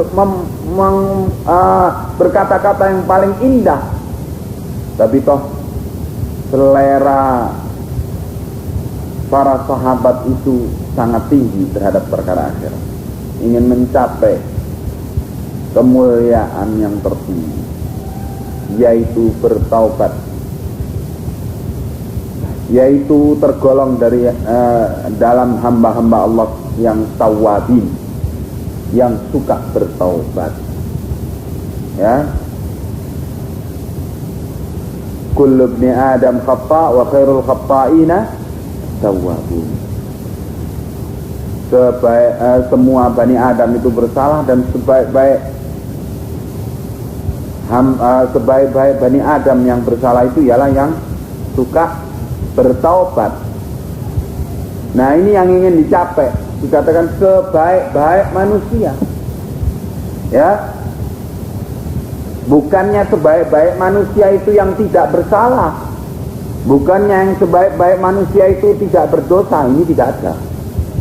berkata-kata yang paling indah. Tapi toh selera para sahabat itu sangat tinggi terhadap perkara akhirat, ingin mencapai kemuliaan yang tertinggi, yaitu bertaubat, yaitu tergolong dari dalam hamba-hamba Allah yang tawabin, yang suka bertaubat. Ya, kullu ibni Adam khata' wa khairul khata'ina tawwabun. Semua Bani Adam itu bersalah, dan sebaik-baik Bani Adam yang bersalah itu ialah yang suka bertaubat. Nah, ini yang ingin dicapai, dikatakan sebaik-baik manusia. Ya, bukannya sebaik-baik manusia itu yang tidak bersalah, bukannya yang sebaik-baik manusia itu tidak berdosa. Ini tidak ada.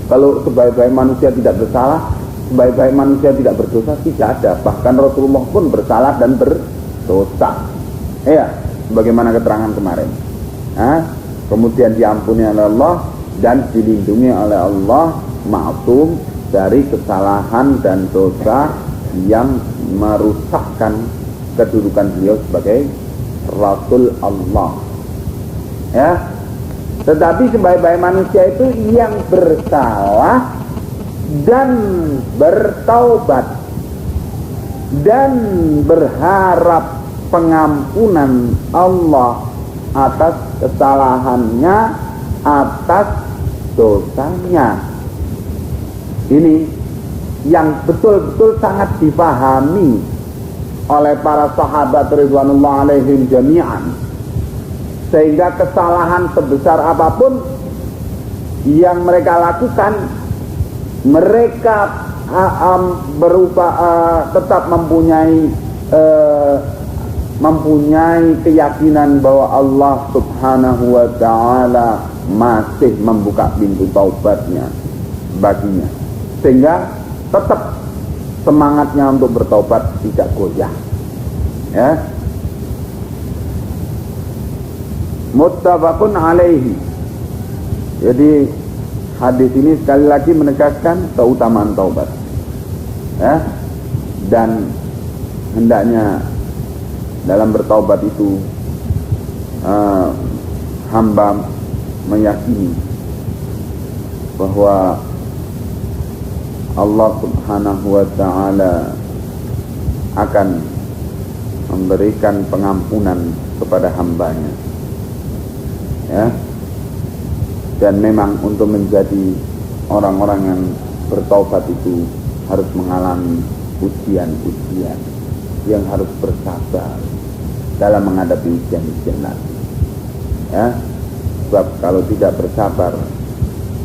Kalau sebaik-baik manusia tidak bersalah, sebaik-baik manusia tidak berdosa, tidak ada. Bahkan Rasulullah pun bersalah dan berdosa. Ya, sebagaimana keterangan kemarin. Kemudian diampuni oleh Allah dan dilindungi oleh Allah, ma'sum dari kesalahan dan dosa yang merusakkan kedudukan beliau sebagai Rasul Allah. Ya. Tetapi sebaik-baik manusia itu yang bersalah dan bertaubat dan berharap pengampunan Allah atas kesalahannya, atas dosanya. Ini yang betul-betul sangat dipahami oleh para sahabat ridwanullah alaihim jami'an, sehingga kesalahan sebesar apapun yang mereka lakukan, mereka tetap mempunyai keyakinan bahwa Allah subhanahu wa ta'ala masih membuka pintu taubatnya baginya, sehingga tetap semangatnya untuk bertaubat tidak goyah. Ya. Muttafaqun alaihi. Jadi hadis ini sekali lagi menegaskan keutamaan taubat. Ya. Dan hendaknya dalam bertaubat itu hamba meyakini bahwa Allah subhanahu wa ta'ala akan memberikan pengampunan kepada hambanya. Ya. Dan memang untuk menjadi orang-orang yang bertaubat itu harus mengalami ujian-ujian, yang harus bersabar dalam menghadapi ujian-ujian nanti. Ya. Sebab kalau tidak bersabar,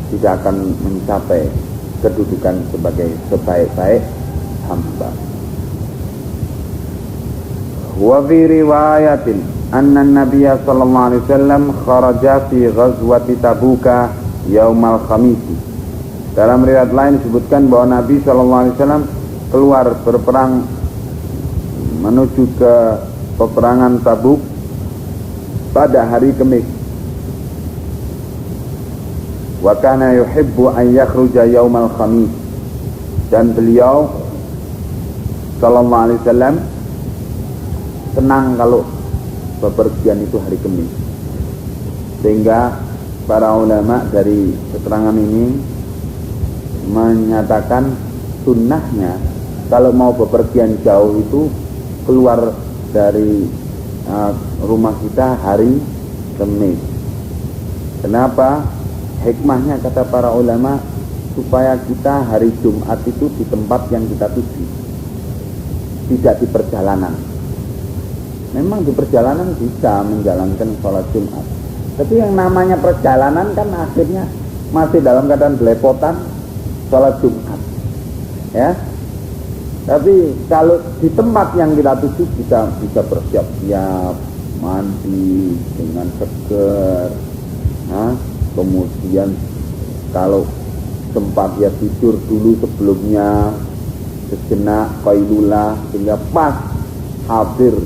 tidak akan mencapai kedudukan sebagai sebaik-baik hamba. Wa fi riwayatin anna an-nabiy sallallahu alaihi wasallam kharaja fi ghazwati Tabuka yaumal khamis. Dalam riwayat lain disebutkan bahwa Nabi sallallahu alaihi wasallam keluar berperang menuju ke peperangan Tabuk pada hari Kamis. Wa kana yuhibbu an yakhruja yaumal khamis, dan beliau sallallahu alaihi wasallam senang kalau bepergian itu hari Kamis, sehingga para ulama dari keterangan ini menyatakan sunnahnya kalau mau bepergian jauh itu keluar dari rumah kita hari Kamis. Kenapa? Hikmahnya kata para ulama supaya kita hari Jumat itu di tempat yang kita tuju, tidak di perjalanan. Memang di perjalanan bisa menjalankan sholat Jumat, tapi yang namanya perjalanan kan akhirnya masih dalam keadaan belepotan sholat Jumat. Ya. Tapi kalau di tempat yang kita tuju bisa bersiap-siap, mandi dengan seger. Kemudian kalau sempat ya tidur dulu sebelumnya sejenak qailullah, sehingga pas hadir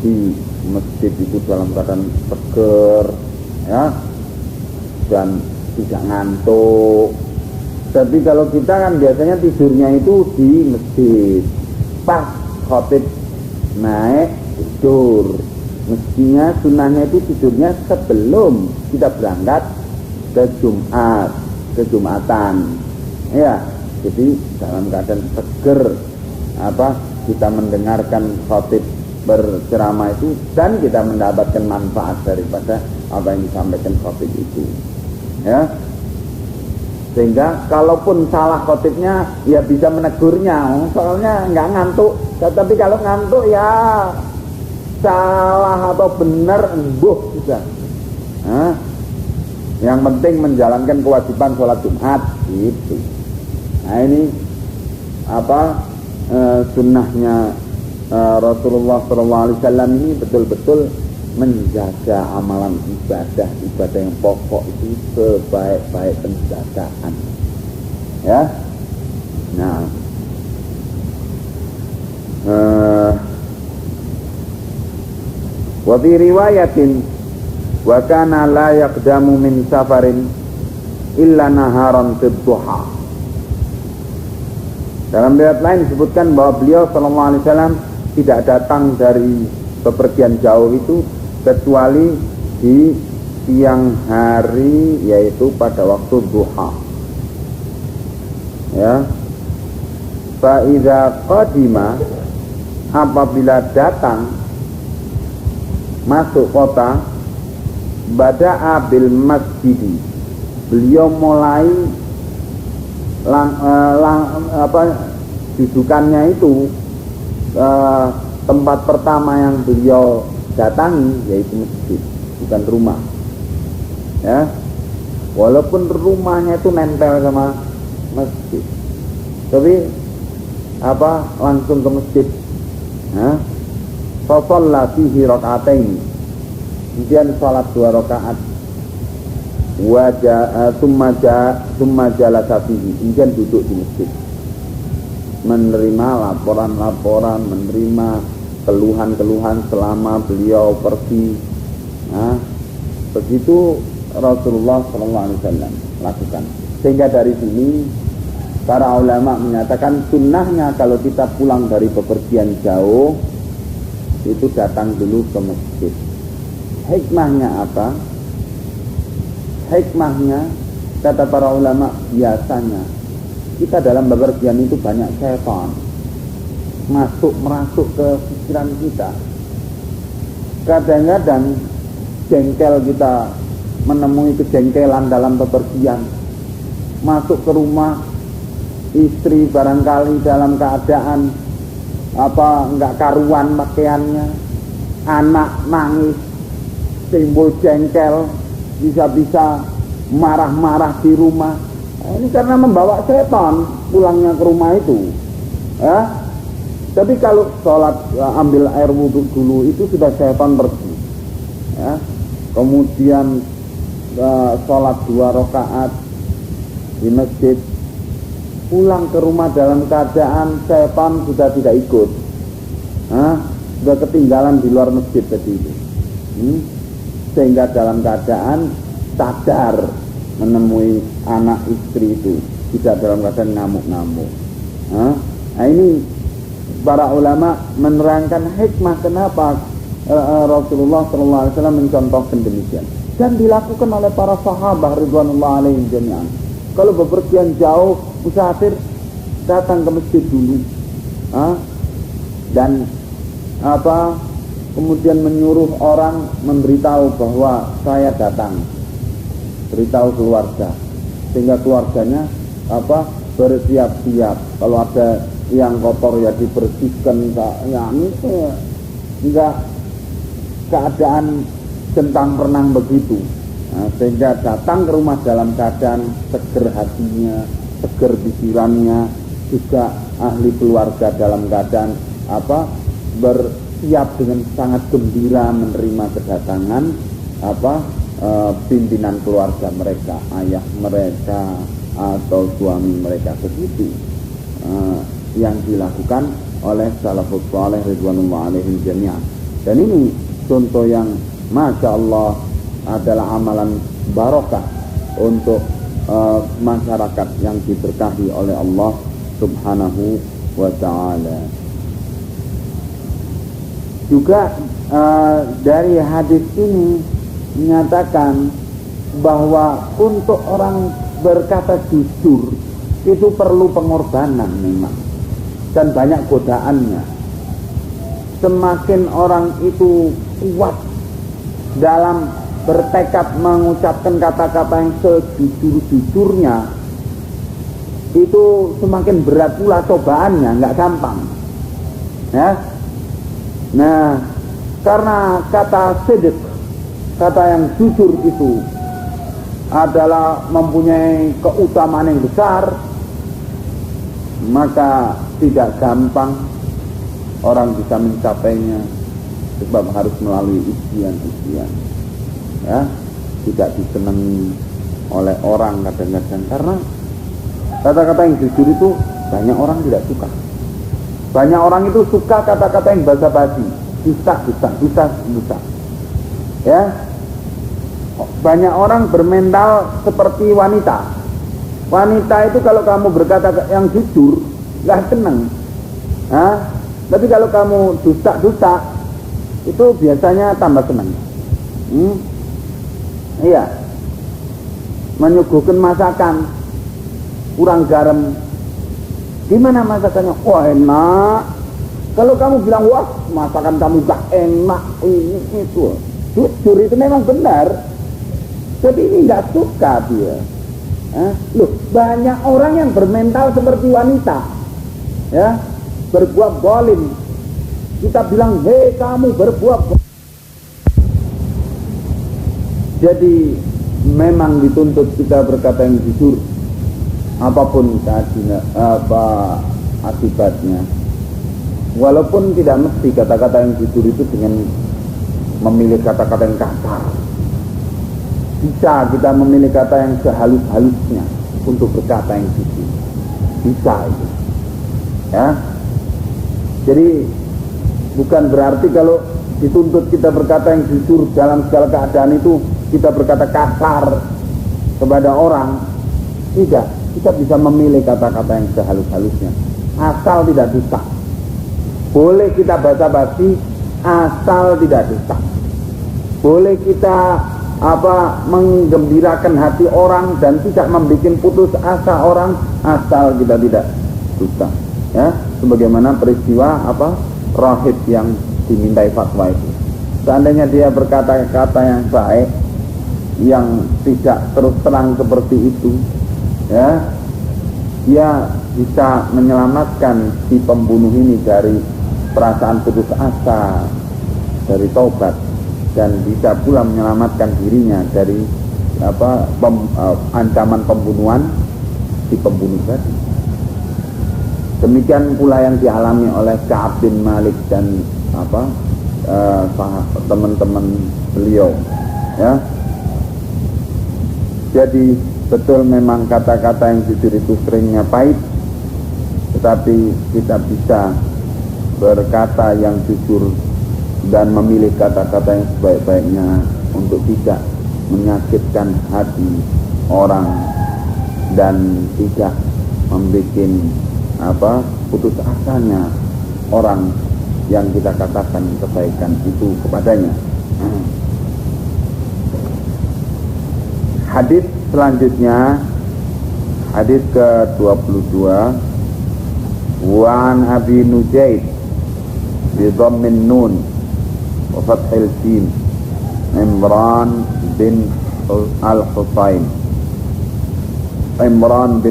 di masjid itu dalam keadaan seger, ya, dan tidak ngantuk. Tapi kalau kita kan biasanya tidurnya itu di masjid, pas khotib naik tidur. Mestinya sunnahnya itu tidurnya sebelum kita berangkat ke Jumat, ke Jumatan. Ya, jadi dalam keadaan seger kita mendengarkan khotib berceramah itu, dan kita mendapatkan manfaat daripada apa yang disampaikan khotib itu. Ya. Sehingga kalaupun salah khotibnya ya bisa menegurnya, soalnya nggak ngantuk. Tapi kalau ngantuk ya salah atau benar embuh sudah. Yang penting menjalankan kewajiban sholat Jumat itu. Nah ini sunnahnya Rasulullah SAW ini betul-betul menjaga amalan ibadah yang pokok itu sebaik-baik penjagaan. Ya. Nah, wa fi riwayatin wa kana la yaqdamu min safarin illa naharan fid duha. Dalam riwayat lain disebutkan bahwa beliau sallallahu alaihi wasallam tidak datang dari bepergian jauh itu kecuali di siang hari, yaitu pada waktu duha. Ya. Fa idza qadima, apabila datang masuk kota, bada'a bil masjidi, beliau mulai dudukannya itu tempat pertama yang beliau datangi yaitu masjid, bukan rumah. Ya, walaupun rumahnya itu nempel sama masjid, tapi langsung ke masjid. Fa shalla fihi raka'atain, kemudian salat 2 rakaat. Summa jalasa fihi, kemudian duduk di masjid, menerima laporan-laporan, menerima keluhan-keluhan selama beliau pergi. Begitu Rasulullah SAW lakukan. Sehingga dari sini para ulama menyatakan sunnahnya kalau kita pulang dari bepergian jauh itu datang dulu ke masjid. Hikmahnya apa? Hikmahnya, kata para ulama, biasanya kita dalam bepergian itu banyak setan merasuk ke pikiran kita. Kadang-kadang jengkel, kita menemui kejengkelan dalam bepergian, masuk ke rumah istri barangkali dalam keadaan enggak karuan pakaiannya, anak nangis, timbul jengkel, bisa-bisa marah-marah di rumah. Ini karena membawa setan pulangnya ke rumah itu. Tapi kalau sholat, ambil air wudhu dulu, itu sudah setan pergi. Kemudian sholat 2 rakaat di masjid, pulang ke rumah dalam keadaan setan sudah tidak ikut, sudah ketinggalan di luar masjid tadi itu. Sehingga dalam keadaan sadar menemui anak istri itu, tidak dalam keadaan ngamuk-ngamuk. Nah ini para ulama menerangkan hikmah kenapa Rasulullah SAW mencontohkan demikian, dan dilakukan oleh para sahabat ridwanullah alaihim jami'an. Kalau bepergian jauh, musafir, datang ke masjid dulu, dan kemudian menyuruh orang memberitahu bahwa saya datang, beritahu keluarga, sehingga keluarganya bersiap-siap. Kalau ada yang kotor ya dibersihkan, enggak keadaan centang perenang begitu. Sehingga datang ke rumah dalam keadaan seger hatinya, seger pikirannya, juga ahli keluarga dalam keadaan bersiap dengan sangat gembira menerima kedatangan pimpinan keluarga mereka, ayah mereka atau suami mereka. Begitu yang dilakukan oleh salafus saleh ridwanullah alaihim jami'an. Dan ini contoh yang masya Allah adalah amalan barokah untuk masyarakat yang diberkahi oleh Allah subhanahu wa ta'ala. Juga dari hadis ini menyatakan bahwa untuk orang berkata jujur itu perlu pengorbanan memang, dan banyak godaannya. Semakin orang itu kuat dalam bertekad mengucapkan kata-kata yang sejujur-jujurnya, itu semakin berat pula cobaannya, nggak gampang. Nah, karena kata sidq, kata yang jujur itu adalah mempunyai keutamaan yang besar, maka tidak gampang orang bisa mencapainya, sebab harus melalui ujian-ujian. Tidak disenangi oleh orang kadang-kadang, karena kata-kata yang jujur itu banyak orang tidak suka. Banyak orang itu suka kata-kata yang basa-basi, dusta. Banyak orang bermental seperti wanita. Wanita itu kalau kamu berkata yang jujur, nggak seneng. Tapi kalau kamu dusta itu biasanya tambah seneng. Iya, menyuguhkan masakan kurang garam, gimana masakannya? Wah enak. Kalau kamu bilang wah masakan kamu gak enak, ini itu jujur, itu memang benar. Tapi ini gak suka dia. Loh, banyak orang yang bermental seperti wanita, ya, berbuat zalim. Kita bilang, hei kamu berbuat zalim. Jadi memang dituntut kita berkata yang jujur, apapun akibatnya. Walaupun tidak mesti kata-kata yang jujur itu dengan memilih kata-kata yang kasar. Bisa kita memilih kata yang sehalus-halusnya untuk berkata yang jujur. Bisa itu. Ya. Jadi bukan berarti kalau dituntut kita berkata yang jujur dalam segala keadaan itu kita berkata kasar kepada orang. Tidak, kita bisa memilih kata-kata yang sehalus-halusnya asal tidak dusta. Boleh kita basa-basi asal tidak dusta. Boleh kita menggembirakan hati orang dan tidak membuat putus asa orang asal kita tidak dusta. Ya, sebagaimana peristiwa rahib yang dimintai fatwa itu. Seandainya dia berkata-kata yang baik, yang tidak terus terang seperti itu, ya, dia bisa menyelamatkan si pembunuh ini dari perasaan putus asa, dari taubat, dan bisa pula menyelamatkan dirinya dari ancaman pembunuhan si pembunuh tadi. Demikian pula yang dialami oleh Ka'ab bin Malik dan teman-teman beliau, ya. Jadi betul memang kata-kata yang jujur itu seringnya pahit, tetapi kita bisa berkata yang jujur dan memilih kata-kata yang sebaik-baiknya untuk tidak menyakitkan hati orang dan tidak membuat putus asanya orang yang kita katakan kebaikan itu kepadanya. Hadis selanjutnya, hadis ke-22, wa an Abi Nujaid bi dhammin nun wa fathil jim, Imran bin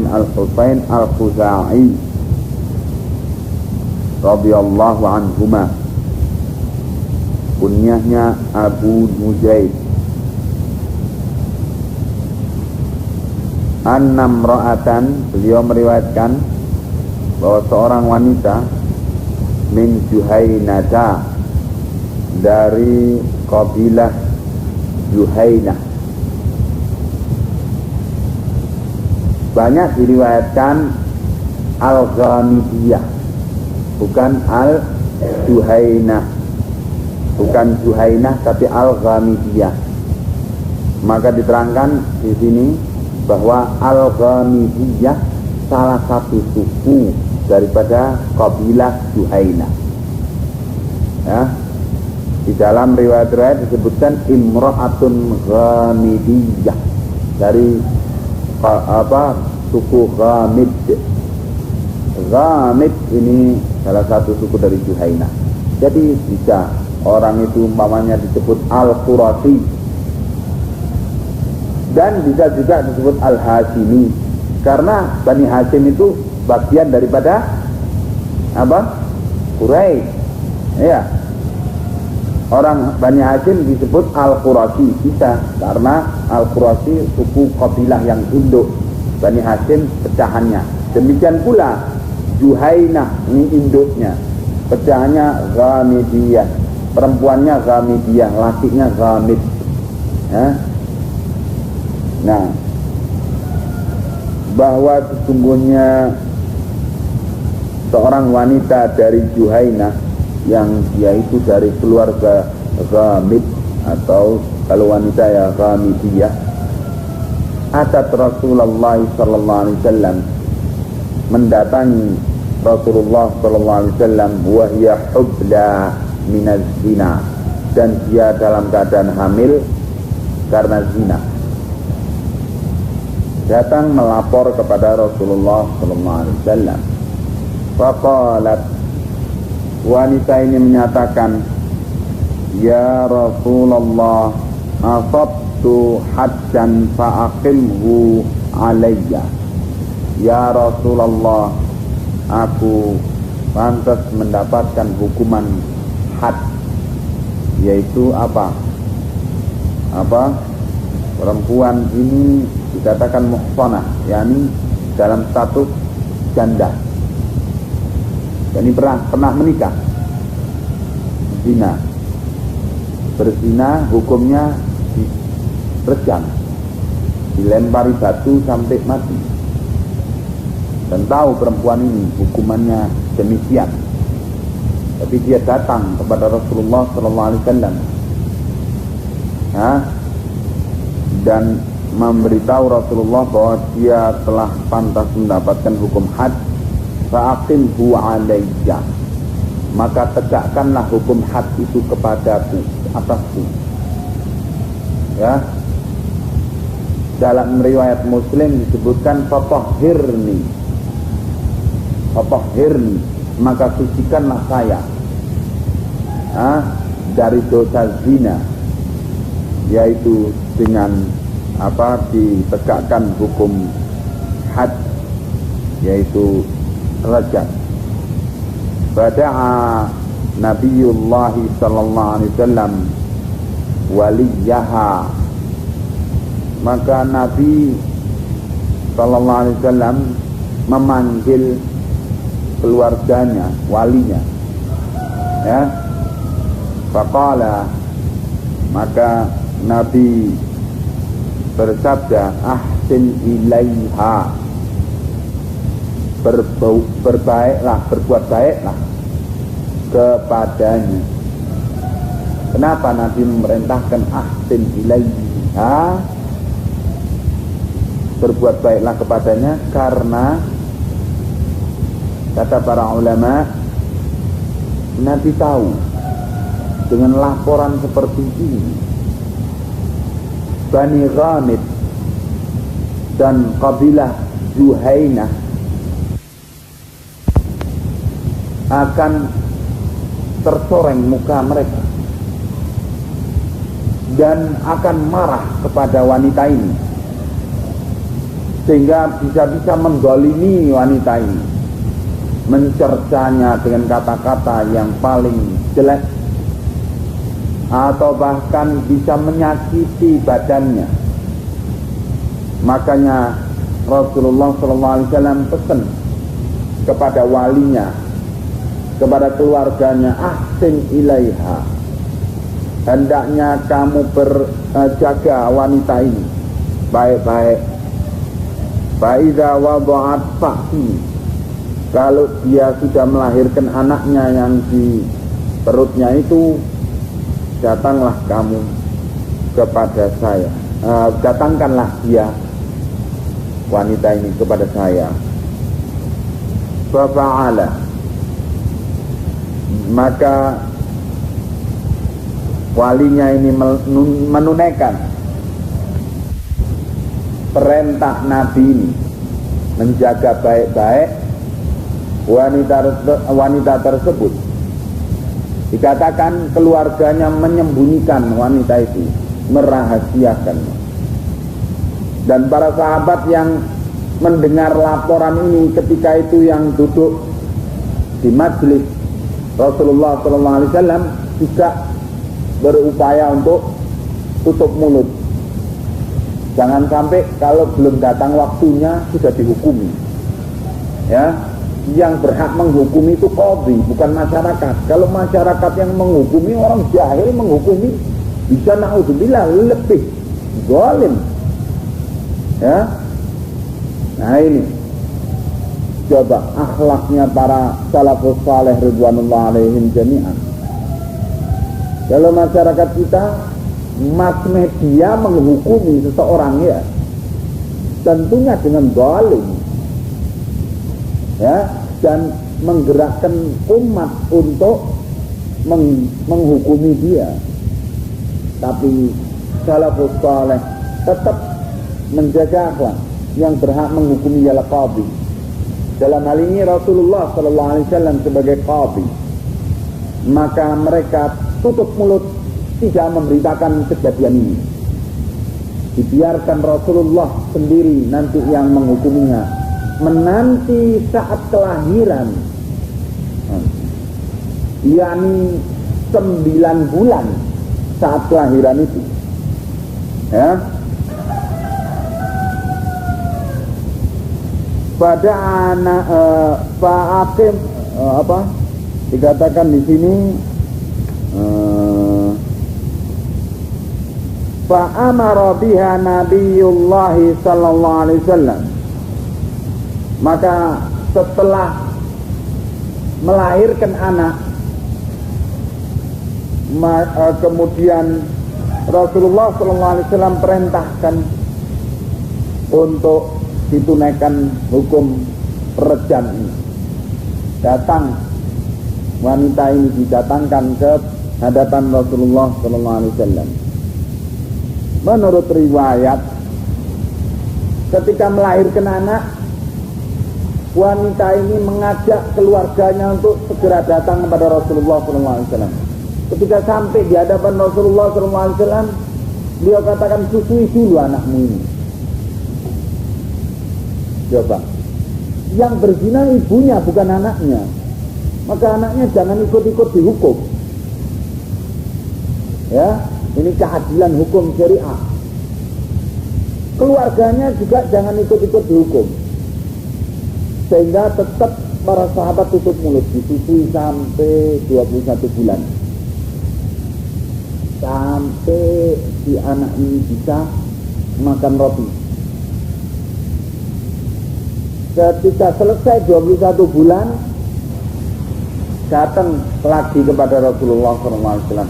al-Husain al-Khuzai radhiyallahu anhuma, kunyahnya Abu Nujaid. An-namra'atan, beliau meriwayatkan bahwa seorang wanita min Juhainata, dari kabilah Juhainah. Banyak diriwayatkan Al-Ghamidiyah, bukan Al-Juhainah, bukan Juhainah tapi Al-Ghamidiyah. Maka diterangkan di sini bahwa Al-Ghamidiyah salah satu suku daripada kabilah Juhainah. Ya, di dalam riwayat-riwayat disebutkan Imra'atun Ghamidiyah, dari suku Ghamid. Ghamid ini salah satu suku dari Juhainah. Jadi bisa orang itu umpamanya disebut Al-Qurasi, dan bisa juga disebut Al-Hashimi, karena Bani Hashim itu bagian daripada Quraisy. Ya, orang Bani Hashim disebut Al-Qurasi, bisa karena Al-Qurasi suku kabilah yang induk, Bani Hashim pecahannya. Demikian pula Juhainah, ini induknya, pecahannya Ghamidiyah, perempuannya Ghamidiyah, lakinya Ghamid. Ya. Nah, bahwa sesungguhnya seorang wanita dari Juhainah yang dia itu dari keluarga Ghamid, atau kalau wanita ya Ghamidiyah, atat Rasulullah sallallahu alaihi wasallam, mendatangi Rasulullah sallallahu alaihi wasallam wa hiya hubla minaz zina, dan dia dalam keadaan hamil karena zina. Datang melapor kepada Rasulullah sallallahu alaihi wasallam. Faqalat, wanita ini menyatakan, ya Rasulullah, asabtu haddan fa'aqimhu alayya. Ya Rasulullah, aku pantas mendapatkan hukuman had, yaitu apa? Perempuan ini dikatakan muhsanah, yakni dalam status janda, yakni pernah menikah. Zina, berzina hukumnya direjam, dilempari batu sampai mati. Dan tahu perempuan ini hukumannya demikian, tapi dia datang kepada Rasulullah sallallahu alaihi wasallam dan memberitahu Rasulullah bahwa dia telah pantas mendapatkan hukum had. Fa'aqimhu alayya, maka tegakkanlah hukum had itu kepadaku, atasku. Ya, dalam riwayat Muslim disebutkan fatahhirni, maka sucikanlah saya dari dosa zina, yaitu dengan ditegakkan hukum had, yaitu rajam. Bada'a Nabiullah sallallahu alaihi wasallam waliyaha, maka Nabi sallallahu alaihi wasallam memanggil keluarganya, walinya. Ya. Faqala, maka Nabi bersabda, ahsin ilaiha, berbaiklah, berbuat baiklah kepadanya. Kenapa Nabi memerintahkan ahsin ilaiha, berbuat baiklah kepadanya? Karena kata para ulama, Nabi tahu dengan laporan seperti ini Bani Ghamid dan kabilah Juhainah akan tercoreng muka mereka dan akan marah kepada wanita ini, sehingga bisa-bisa mendolimi wanita ini, mencercanya dengan kata-kata yang paling jelek, atau bahkan bisa menyakiti badannya. Makanya Rasulullah SAW pesan kepada walinya, kepada keluarganya, ahsin ilaiha, hendaknya kamu berjaga wanita ini baik-baik. Fa'idha wada'at fa'hi, kalau dia sudah melahirkan anaknya yang di perutnya itu, datanglah kamu kepada saya, datangkanlah dia, wanita ini, kepada saya. Fa'ala, maka walinya ini menunaikan perintah Nabi ini, menjaga baik-baik wanita tersebut. Dikatakan keluarganya menyembunyikan wanita itu, merahasiakan. Dan para sahabat yang mendengar laporan ini ketika itu, yang duduk di majelis Rasulullah SAW, juga berupaya untuk tutup mulut. Jangan sampai kalau belum datang waktunya sudah dihukumi. Ya, yang berhak menghukumi itu qadhi, bukan masyarakat. Kalau masyarakat yang menghukumi, orang jahil menghukumi, bisa na'udzubillah lebih zalim. Ya. Nah ini, coba akhlaknya para salafus saleh ridwanullah alaihim jami'an. Kalau masyarakat kita, mass media menghukumi seseorang, ya tentunya dengan zalim. Ya, dan menggerakkan umat untuk menghukumi dia. Tapi salafus saleh tetap menjaga akhlak. Yang berhak menghukumi ialah qadhi. Dalam hal ini Rasulullah sallallahu alaihi wasallam sebagai qadhi. Maka mereka tutup mulut, tidak memberitakan kejadian ini. Dibiarkan Rasulullah sendiri nanti yang menghukuminya. Menanti saat kelahiran, yakni 9 bulan saat kelahiran itu, ya. Pada anak fa'akim dikatakan di sini fa'amara biha Nabiyullah sallallahu alaihi wasallam. Maka setelah melahirkan anak, kemudian Rasulullah sallallahu alaihi wasallam perintahkan untuk ditunaikan hukum rejam ini. Datang wanita ini, didatangkan ke hadapan Rasulullah sallallahu alaihi wasallam. Menurut riwayat, ketika melahirkan anak, wanita ini mengajak keluarganya untuk segera datang kepada Rasulullah SAW. Ketika sampai di hadapan Rasulullah SAW, beliau katakan, susui dulu anakmu ini. Coba, yang berzina ibunya bukan anaknya, maka anaknya jangan ikut-ikut dihukum. Ya, ini keadilan hukum syariah. Keluarganya juga jangan ikut-ikut dihukum. Sehingga tetap para sahabat tutup mulut, disusui sampai 21 bulan. Sampai si anak ini bisa makan roti. Ketika selesai 21 bulan, datang lagi kepada Rasulullah SAW.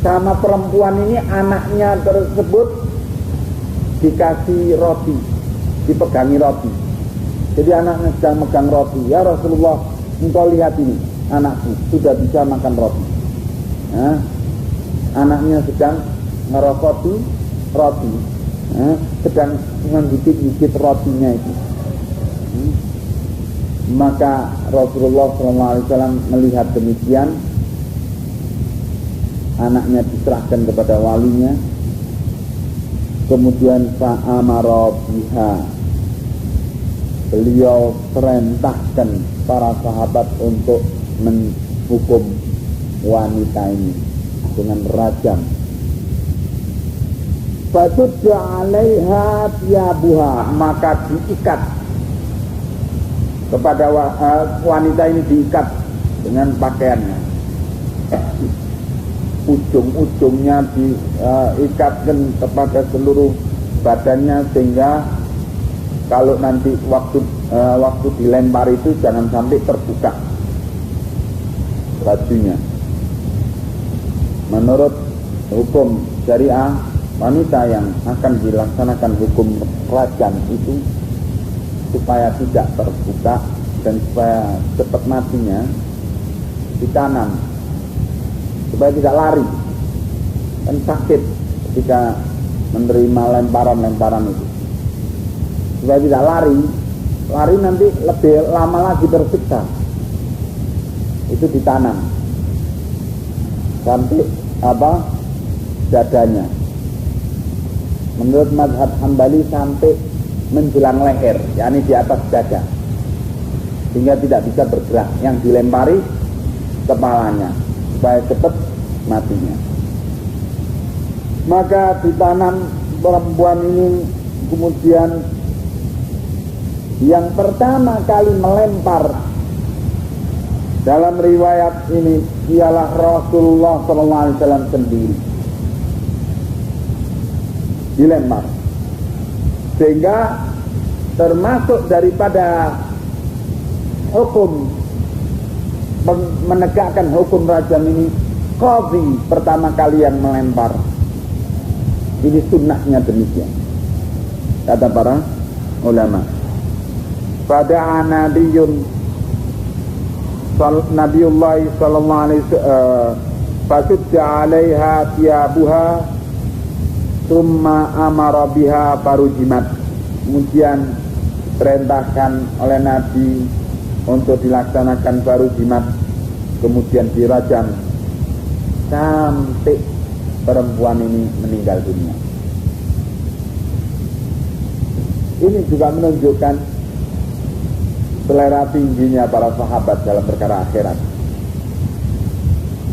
Sama perempuan ini, anaknya tersebut dikasih roti, dipegangi roti. Jadi anaknya sedang megang roti. Ya Rasulullah, engkau lihat ini, anakku sudah bisa makan roti. Nah, anaknya sedang ngerokoti roti, sedang menggigit-gigit rotinya itu. Maka Rasulullah SAW melihat demikian, anaknya diserahkan kepada walinya. Kemudian fa'amara biha, beliau perintahkan para sahabat untuk menghukum wanita ini dengan rajam. Fatudja 'alaiha thiyabuha, maka diikat kepada wanita ini, diikat dengan pakaiannya. Ujung-ujungnya diikatkan kepada seluruh badannya, sehingga kalau nanti waktu dilempar itu jangan sampai terbuka bajunya. Menurut hukum syariah, wanita yang akan dilaksanakan hukum rajam itu, supaya tidak terbuka dan supaya cepat matinya, ditanam supaya tidak lari, kan sakit ketika menerima lemparan-lemparan itu. Supaya tidak lari nanti lebih lama lagi tersiksa. Itu ditanam sampai dadanya. Menurut mazhab Hambali sampai menjelang leher, yakni di atas dada, sehingga tidak bisa bergerak. Yang dilempari kepalanya supaya cepat matinya. Maka ditanam perempuan ini. Kemudian yang pertama kali melempar dalam riwayat ini ialah Rasulullah SAW sendiri. Dilempar, sehingga termasuk daripada hukum menegakkan hukum rajam ini, qadhi pertama kali yang melempar. Ini sunnahnya demikian, kata para ulama. Fada'a Nabiullah sallallahu alaihi wasallam fasudda 'alaiha thiyabuha thumma amara biha farujimat. Kemudian perintahkan oleh Nabi untuk dilaksanakan farujimat, kemudian dirajam sampai perempuan ini meninggal dunia. Ini juga menunjukkan selera tingginya para sahabat dalam perkara akhirat.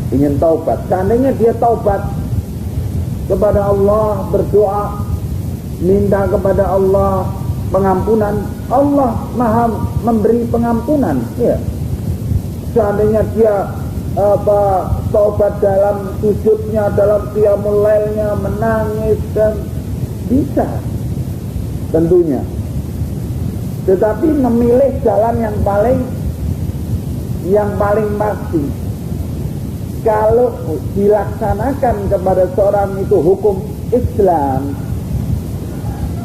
Ingin taubat, seandainya dia taubat kepada Allah, berdoa, minta kepada Allah pengampunan, Allah Maha memberi pengampunan. Ya. Seandainya dia taubat dalam sujudnya, dalam qiyamul lailnya, menangis dan bisa tentunya. Tetapi memilih jalan yang paling pasti. Kalau dilaksanakan kepada seorang itu hukum Islam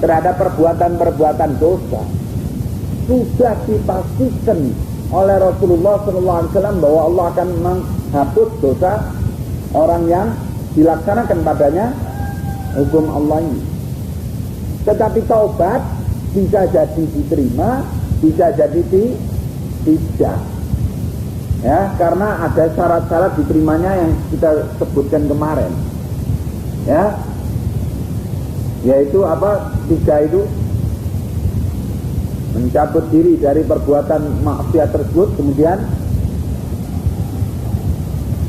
terhadap perbuatan-perbuatan dosa, sudah dipastikan oleh Rasulullah SAW bahwa Allah akan menghapus dosa orang yang dilaksanakan padanya hukum Allah ini. Tetapi taubat bisa jadi diterima, bisa jadi tidak. Ya, karena ada syarat-syarat diterimanya yang kita sebutkan kemarin. Ya. Yaitu apa? 3 itu mencabut diri dari perbuatan maksiat tersebut, kemudian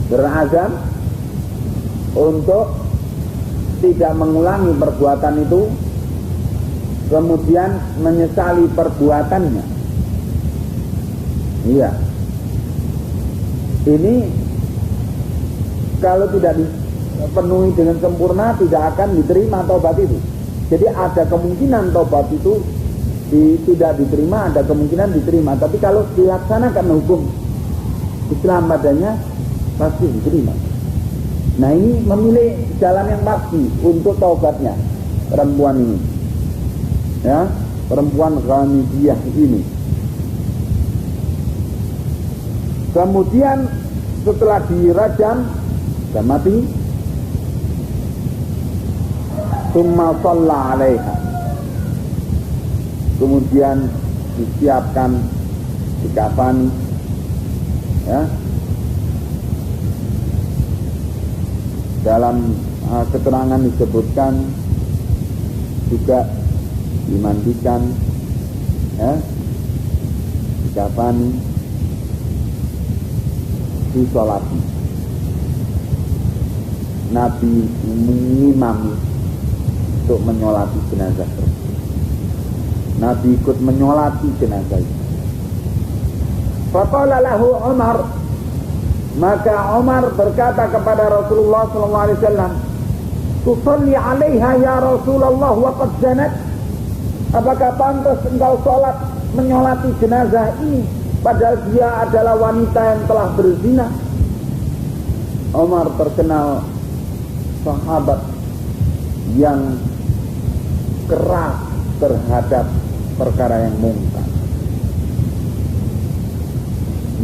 berazam untuk tidak mengulangi perbuatan itu, kemudian menyesali perbuatannya. Iya. Ini kalau tidak dipenuhi dengan sempurna tidak akan diterima taubat itu. Jadi ada kemungkinan taubat itu tidak diterima, ada kemungkinan diterima. Tapi kalau dilaksanakan hukum Islam padanya pasti diterima. Nah, ini memilih jalan yang pasti untuk taubatnya perempuan ini. Ya, perempuan Ghamidiyah ini. Kemudian setelah dirajam dan mati, summa shalla 'alaiha. Kemudian disiapkan, dikafani, ya. Dalam keterangan disebutkan juga dimandikan, ya, dikafani, disolati. Nabi mengimami untuk menyolati jenazah tersebut. Nabi ikut menyolati jenazah itu. Faqala lahu Umar, maka Umar berkata kepada Rasulullah SAW, "Tusalli 'alaiha ya Rasulullah wa qad zanat?" Apakah pantas engkau salat menyolati jenazah ini padahal dia adalah wanita yang telah berzina? Umar terkenal sahabat yang keras terhadap perkara yang mungkar.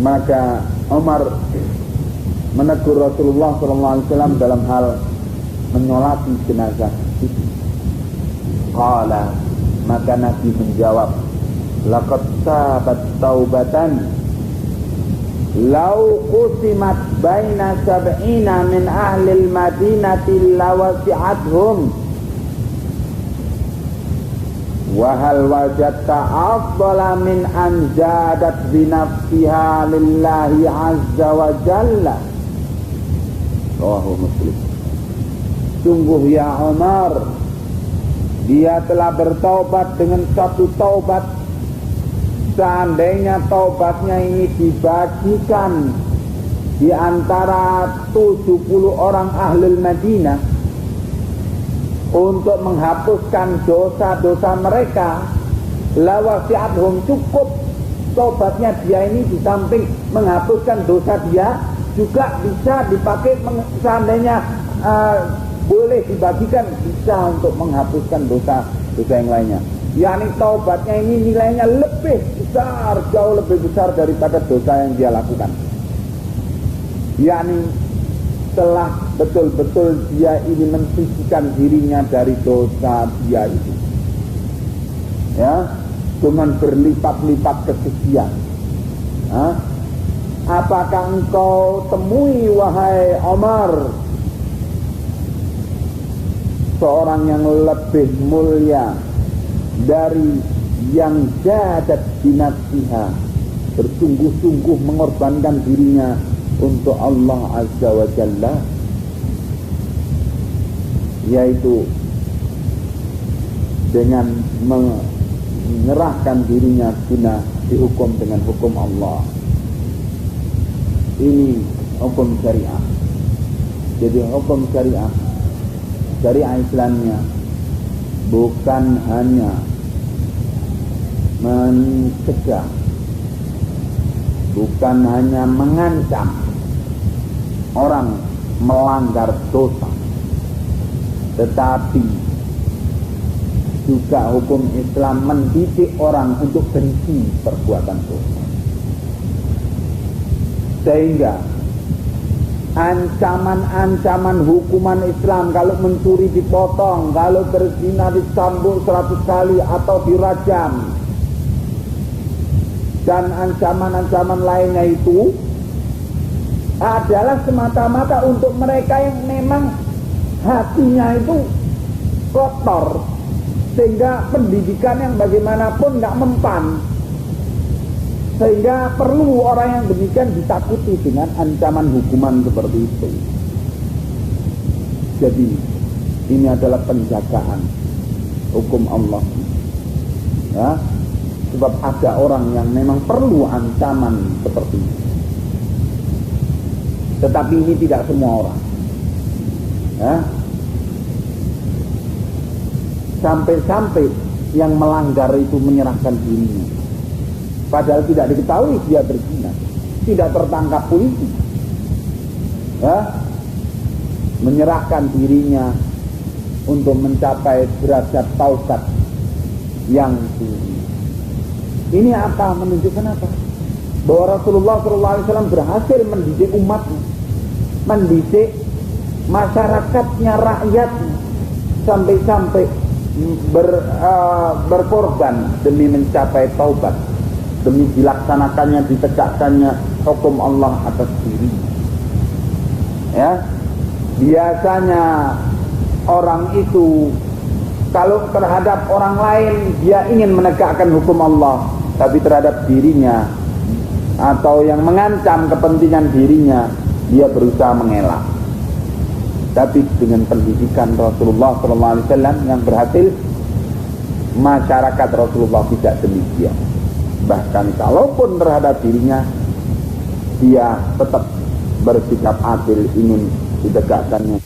Maka Umar menegur Rasulullah SAW dalam hal menyolati jenazah itu. Qala, maka Nabi menjawab, laqad sabat taubatan law qusimat baina sab'ina min ahlil madinati lawasi'athum wa hal wajadta afdala min an jadat binafsiha lillahi azza wa jalla. Rawahu Muslim. Sungguh ya Umar, dia telah bertaubat dengan satu taubat. Seandainya taubatnya ini dibagikan di antara 70 orang ahlul Madinah untuk menghapuskan dosa-dosa mereka, lawasi'athum, cukup taubatnya dia ini di samping menghapuskan dosa dia juga bisa dipakai seandainya boleh dibagikan, bisa untuk menghapuskan dosa yang lainnya. Yani taubatnya ini nilainya lebih besar, jauh lebih besar daripada dosa yang dia lakukan. Yakni telah betul-betul dia ingin mensucikan dirinya dari dosa dia itu. Ya, dengan berlipat-lipat kesucian. Apakah engkau temui, wahai Omar, seorang yang lebih mulia dari yang jadat binafsiha, bersungguh-sungguh mengorbankan dirinya untuk Allah Azza wa Jalla, yaitu dengan menyerahkan dirinya guna dihukum dengan hukum Allah. Ini hukum syariah. Jadi hukum syariah Islamnya bukan hanya mencegah, bukan hanya mengancam orang melanggar dosa, tetapi juga hukum Islam mendidik orang untuk benci perbuatan dosa. Sehingga ancaman-ancaman hukuman Islam, kalau mencuri dipotong, kalau berzina dicambuk 100 kali atau dirajam, dan ancaman-ancaman lainnya itu adalah semata-mata untuk mereka yang memang hatinya itu kotor, sehingga pendidikan yang bagaimanapun nggak mempan, sehingga perlu orang yang demikian ditakuti dengan ancaman hukuman seperti itu. Jadi ini adalah penjagaan hukum Allah, ya. Sebab ada orang yang memang perlu ancaman seperti itu. Tetapi ini tidak semua orang, ya. Sampai-sampai yang melanggar itu menyerahkan dirinya, padahal tidak diketahui dia berzina, tidak tertangkap polisi, ya, menyerahkan dirinya untuk mencapai derajat taubat yang tinggi. Ini apa? Menunjukkan apa? Bahwa Rasulullah SAW berhasil mendidik umatnya, mendidik masyarakatnya, rakyatnya, sampai-sampai berkorban demi mencapai taubat, demi dilaksanakannya, ditegakkannya hukum Allah atas diri. Ya, biasanya orang itu kalau terhadap orang lain dia ingin menegakkan hukum Allah, tapi terhadap dirinya atau yang mengancam kepentingan dirinya dia berusaha mengelak. Tapi dengan pendidikan Rasulullah SAW yang berhasil, masyarakat Rasulullah tidak demikian. Bahkan kalaupun terhadap dirinya, dia tetap bersikap adil, ingin ditegakkannya